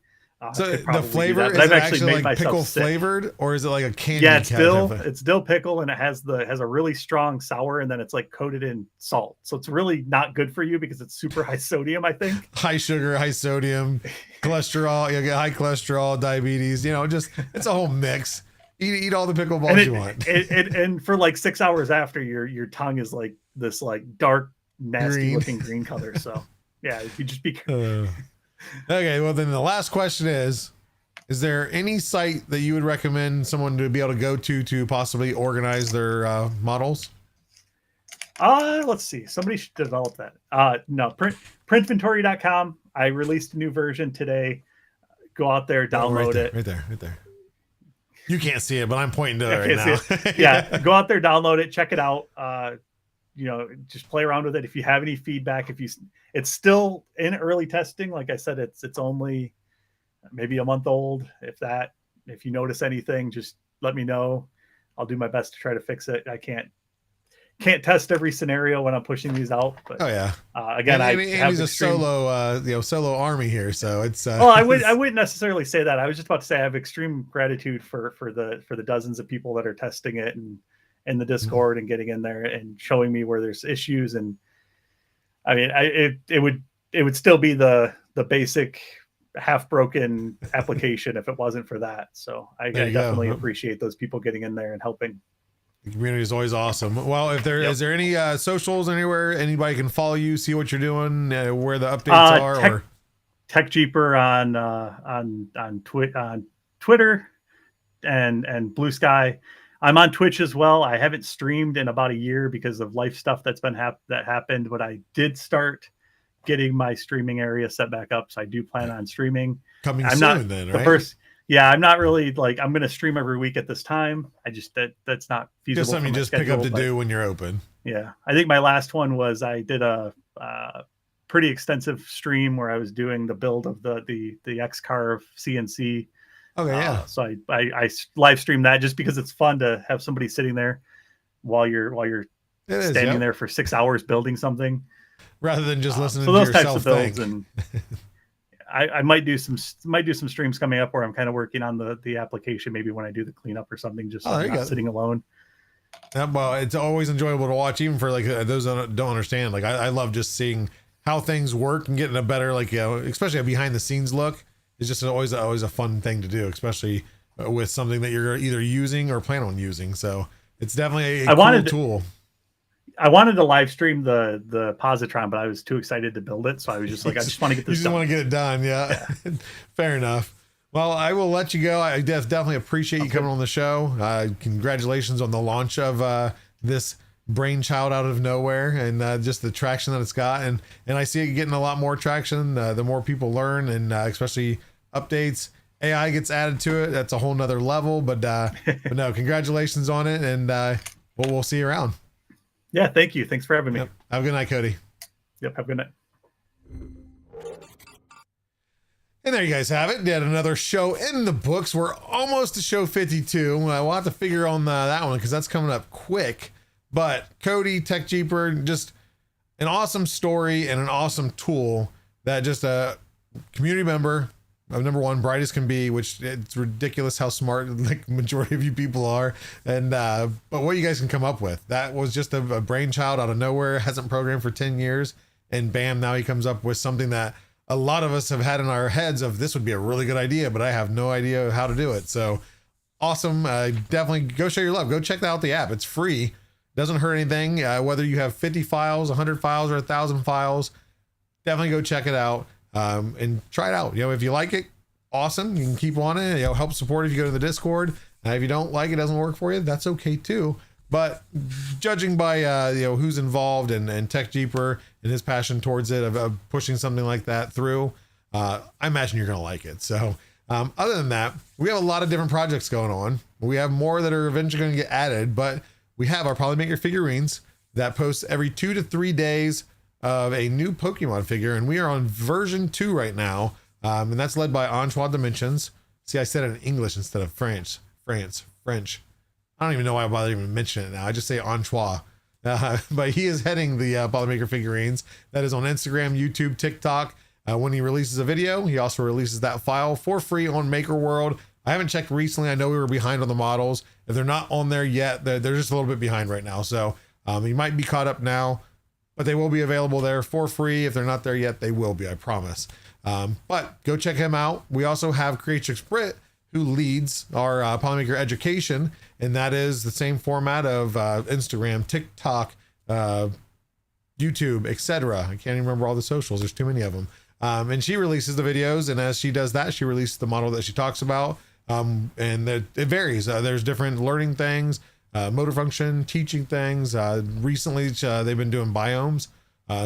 Speaker 1: So the flavor is it actually like pickle flavored, or is it like a candy?
Speaker 7: Yeah, it's dill pickle, and it has a really strong sour, and then it's like coated in salt. So it's really not good for you because it's super high sodium, I think.
Speaker 1: High sugar, high sodium, cholesterol. You get high cholesterol, diabetes. It's a whole mix. Eat all the pickleballs you want.
Speaker 7: And for like 6 hours after, your tongue is like this like dark, nasty looking green color. So yeah, you just be
Speaker 1: okay. Well, then the last question is there any site that you would recommend someone to be able to go to possibly organize their models?
Speaker 7: Let's see. Somebody should develop that. No, printinventory.com. I released a new version today. Go out there, download it.
Speaker 1: Right there. You can't see it, but I'm pointing to it right now.
Speaker 7: Yeah, go out there, download it, check it out. Just play around with it. If you have any feedback, it's still in early testing. Like I said, it's only maybe a month old. If you notice anything, just let me know. I'll do my best to try to fix it. I can't test every scenario when I'm pushing these out. But again,
Speaker 1: Andy's a solo army here, so it's.
Speaker 7: I wouldn't necessarily say that. I was just about to say I have extreme gratitude for the dozens of people that are testing it and in the Discord and getting in there and showing me where there's issues. And I mean, it would still be the the basic half broken application if it wasn't for that. So I definitely appreciate those people getting in there and helping.
Speaker 1: The community is always awesome. Well, if there is there any socials anywhere anybody can follow you, see what you're doing, where the updates are? Or
Speaker 7: TechJeeper on Twitter and Blue Sky. I'm on Twitch as well. I haven't streamed in about a year because of life stuff that's been that happened, but I did start getting my streaming area set back up, so I do plan on streaming.
Speaker 1: Coming
Speaker 7: I'm
Speaker 1: soon,
Speaker 7: not
Speaker 1: then,
Speaker 7: the
Speaker 1: right?
Speaker 7: first. Yeah, I'm not really like I'm going to stream every week at this time. I just that's not feasible.
Speaker 1: Just something you just pick up to do when you're open.
Speaker 7: Yeah, I think my last one was I did a pretty extensive stream where I was doing the build of the X-Carve CNC.
Speaker 1: Okay, yeah.
Speaker 7: So I live streamed that just because it's fun to have somebody sitting there while you're standing there for 6 hours building something,
Speaker 1: rather than just listening
Speaker 7: so
Speaker 1: to
Speaker 7: those
Speaker 1: yourself
Speaker 7: types of builds. And I might do some streams coming up where I'm kind of working on the application maybe when I do the cleanup or something, just so I'm not sitting alone.
Speaker 1: Well, it's always enjoyable to watch, even for like those that don't understand. Like I love just seeing how things work and getting a better, like, especially a behind the scenes look. It's just always a fun thing to do, especially with something that you're either using or plan on using. So it's definitely a cool tool.
Speaker 7: I wanted to live stream the positron, but I was too excited to build it. So I was just like, I just want to get this
Speaker 1: you just
Speaker 7: done.
Speaker 1: want to get it done. Yeah. Fair enough. Well, I will let you go. I definitely appreciate you coming on the show. Congratulations on the launch of this brainchild out of nowhere, and just the traction that it's got. And I see it getting a lot more traction the more people learn, and especially updates. AI gets added to it. That's a whole nother level. But no, congratulations on it. And we'll see you around.
Speaker 7: Yeah, thank you. Thanks for having me.
Speaker 1: Yep. Have a good night, Cody.
Speaker 7: Yep, have a good night.
Speaker 1: And there you guys have it. Did another show in the books. We're almost to show 52. We'll have to figure on that one because that's coming up quick. But Cody, TechJeeper, just an awesome story and an awesome tool that just a community member of number one, bright as can be, which it's ridiculous how smart like majority of you people are. And but what you guys can come up with, that was just a brainchild out of nowhere, hasn't programmed for 10 years, and bam, now he comes up with something that a lot of us have had in our heads of this would be a really good idea, but I have no idea how to do it. So awesome. Definitely go show your love. Go check out the app. It's free. Doesn't hurt anything. Whether you have 50 files, 100 files, or 1,000 files, definitely go check it out and try it out. If you like it, awesome. You can keep on it. Help support if you go to the Discord. If you don't like it, doesn't work for you, that's okay too. But judging by who's involved and TechJeeper and his passion towards it of pushing something like that through, I imagine you're gonna like it. So other than that, we have a lot of different projects going on. We have more that are eventually going to get added, but we have our Polymaker figurines that post every 2 to 3 days of a new Pokemon figure, and we are on version 2 right now, and that's led by Antoine Dimensions. See, I said it in English instead of French. I don't even know why I bother even mentioning it now. I just say Antoine. But he is heading the Polymaker figurines. That is on Instagram, YouTube, TikTok. When he releases a video, he also releases that file for free on Maker World. I haven't checked recently. I know we were behind on the models. If they're not on there yet, they're just a little bit behind right now. So you might be caught up now, but they will be available there for free. If they're not there yet, they will be, I promise. But go check him out. We also have Creatrix Brit, who leads our Polymaker education, and that is the same format of Instagram, TikTok, YouTube, etc. I can't even remember all the socials. There's too many of them. And she releases the videos, and as she does that, she releases the model that she talks about. And it varies. There's different learning things, motor function, teaching things. Recently, they've been doing biomes,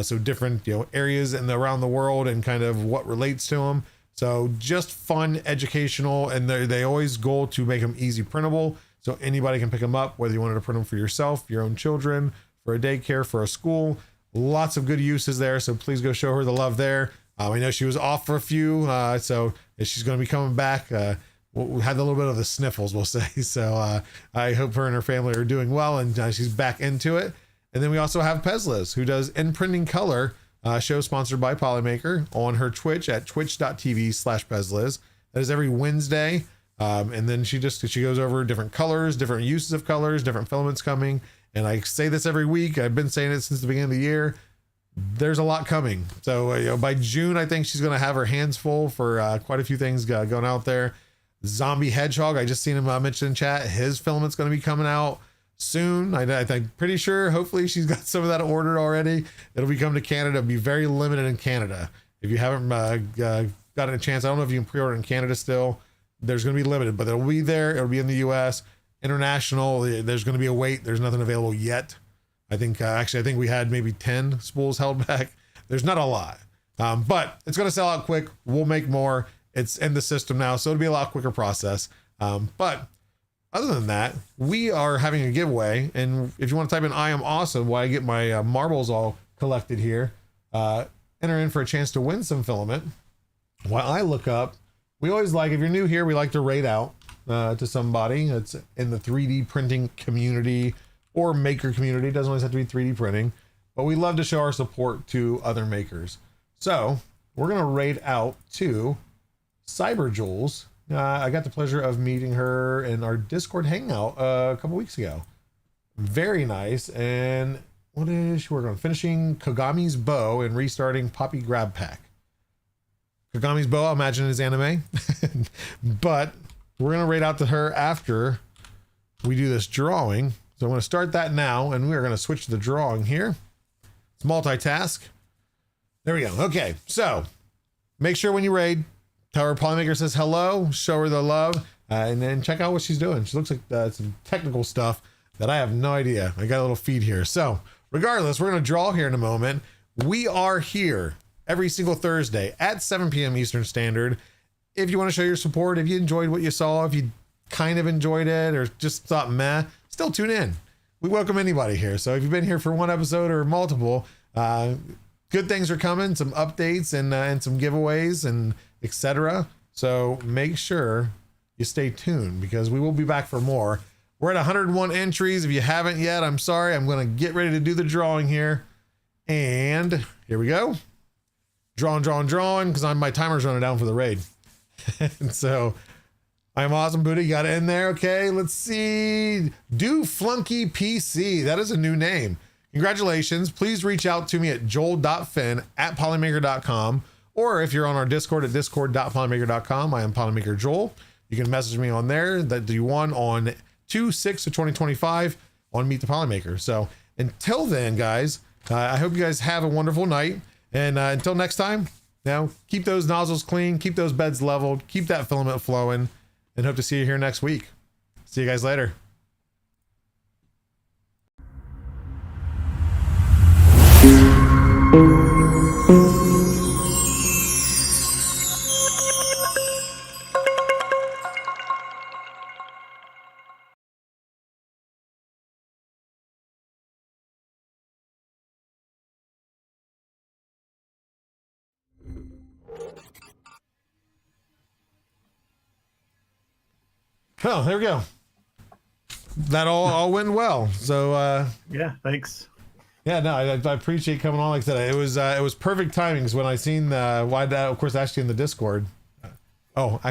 Speaker 1: so different areas around the world and kind of what relates to them. So just fun, educational, and they always goal to make them easy printable, so anybody can pick them up, whether you wanted to print them for yourself, your own children, for a daycare, for a school. Lots of good uses there, so please go show her the love there. I know she was off for a few, so she's going to be coming back. We had a little bit of the sniffles, we'll say. So I hope her and her family are doing well, and she's back into it. And then we also have Pezliz, who does in-printing color, show sponsored by Polymaker, on her Twitch at twitch.tv/Pezliz. That is every Wednesday. And then she goes over different colors, different uses of colors, different filaments coming. And I say this every week. I've been saying it since the beginning of the year. there's a lot coming. So by June, I think she's going to have her hands full for quite a few things going out there. Zombie Hedgehog, I just seen him mentioned in chat. His filament's going to be coming out soon. I think, pretty sure, hopefully she's got some of that ordered already. It'll be coming to Canada. It'll be very limited in Canada. If you haven't gotten a chance, I don't know if you can pre-order in Canada still. There's going to be limited, but it'll be there. It'll be in the US. International, there's going to be a wait. There's nothing available yet. I think I think we had maybe 10 spools held back. There's not a lot, but it's going to sell out quick. We'll make more. It's in the system now, so it'll be a lot quicker process. But other than that, we are having a giveaway. And if you want to type in "I am awesome" while I get my marbles all collected here, enter in for a chance to win some filament. While I look up, we always like, if you're new here, we like to rate out to somebody that's in the 3D printing community or maker community. It doesn't always have to be 3D printing, but we love to show our support to other makers. So we're going to rate out to Cyber Jules. I got the pleasure of meeting her in our Discord hangout a couple weeks ago. Very nice. And what is she working on? Finishing Kagami's bow and restarting Poppy Grab Pack. Kagami's bow, I imagine, is anime. But we're going to rate out to her after we do this drawing. So I'm going to start that now, and we are going to switch to the drawing here. It's multitask. There we go. Okay, so make sure when you raid, tell her Polymaker says hello, show her the love, and then check out what she's doing. She looks like some technical stuff that I have no idea. I got a little feed here. So regardless, we're going to draw here in a moment. We are here every single Thursday at 7 p.m. Eastern Standard. If you want to show your support, if you enjoyed what you saw, if you kind of enjoyed it or just thought meh, still tune in. We welcome anybody here. So if you've been here for one episode or multiple, good things are coming, some updates and some giveaways and etc. So make sure you stay tuned because we will be back for more. We're at 101 entries. If you haven't yet, I'm sorry. I'm going to get ready to do the drawing here. And here we go. Drawing, because my timer's running down for the raid. And so I'm awesome, Buddha. You got it in there. Okay, let's see. Do Flunky PC. That is a new name. Congratulations. Please reach out to me at joel.fin@polymaker.com. Or if you're on our Discord at discord.polymaker.com, I am Polymaker Joel. You can message me on there that you won on 2/6/2025 on Meet the Polymaker. So until then, guys, I hope you guys have a wonderful night. And until next time, now keep those nozzles clean, keep those beds leveled, keep that filament flowing, and hope to see you here next week. See you guys later. Oh, there we go. That all went well. So
Speaker 7: yeah, thanks.
Speaker 1: Yeah, no, I appreciate coming on. Like I said, it was perfect timing. Because when I seen why that, of course, actually in the Discord. Oh,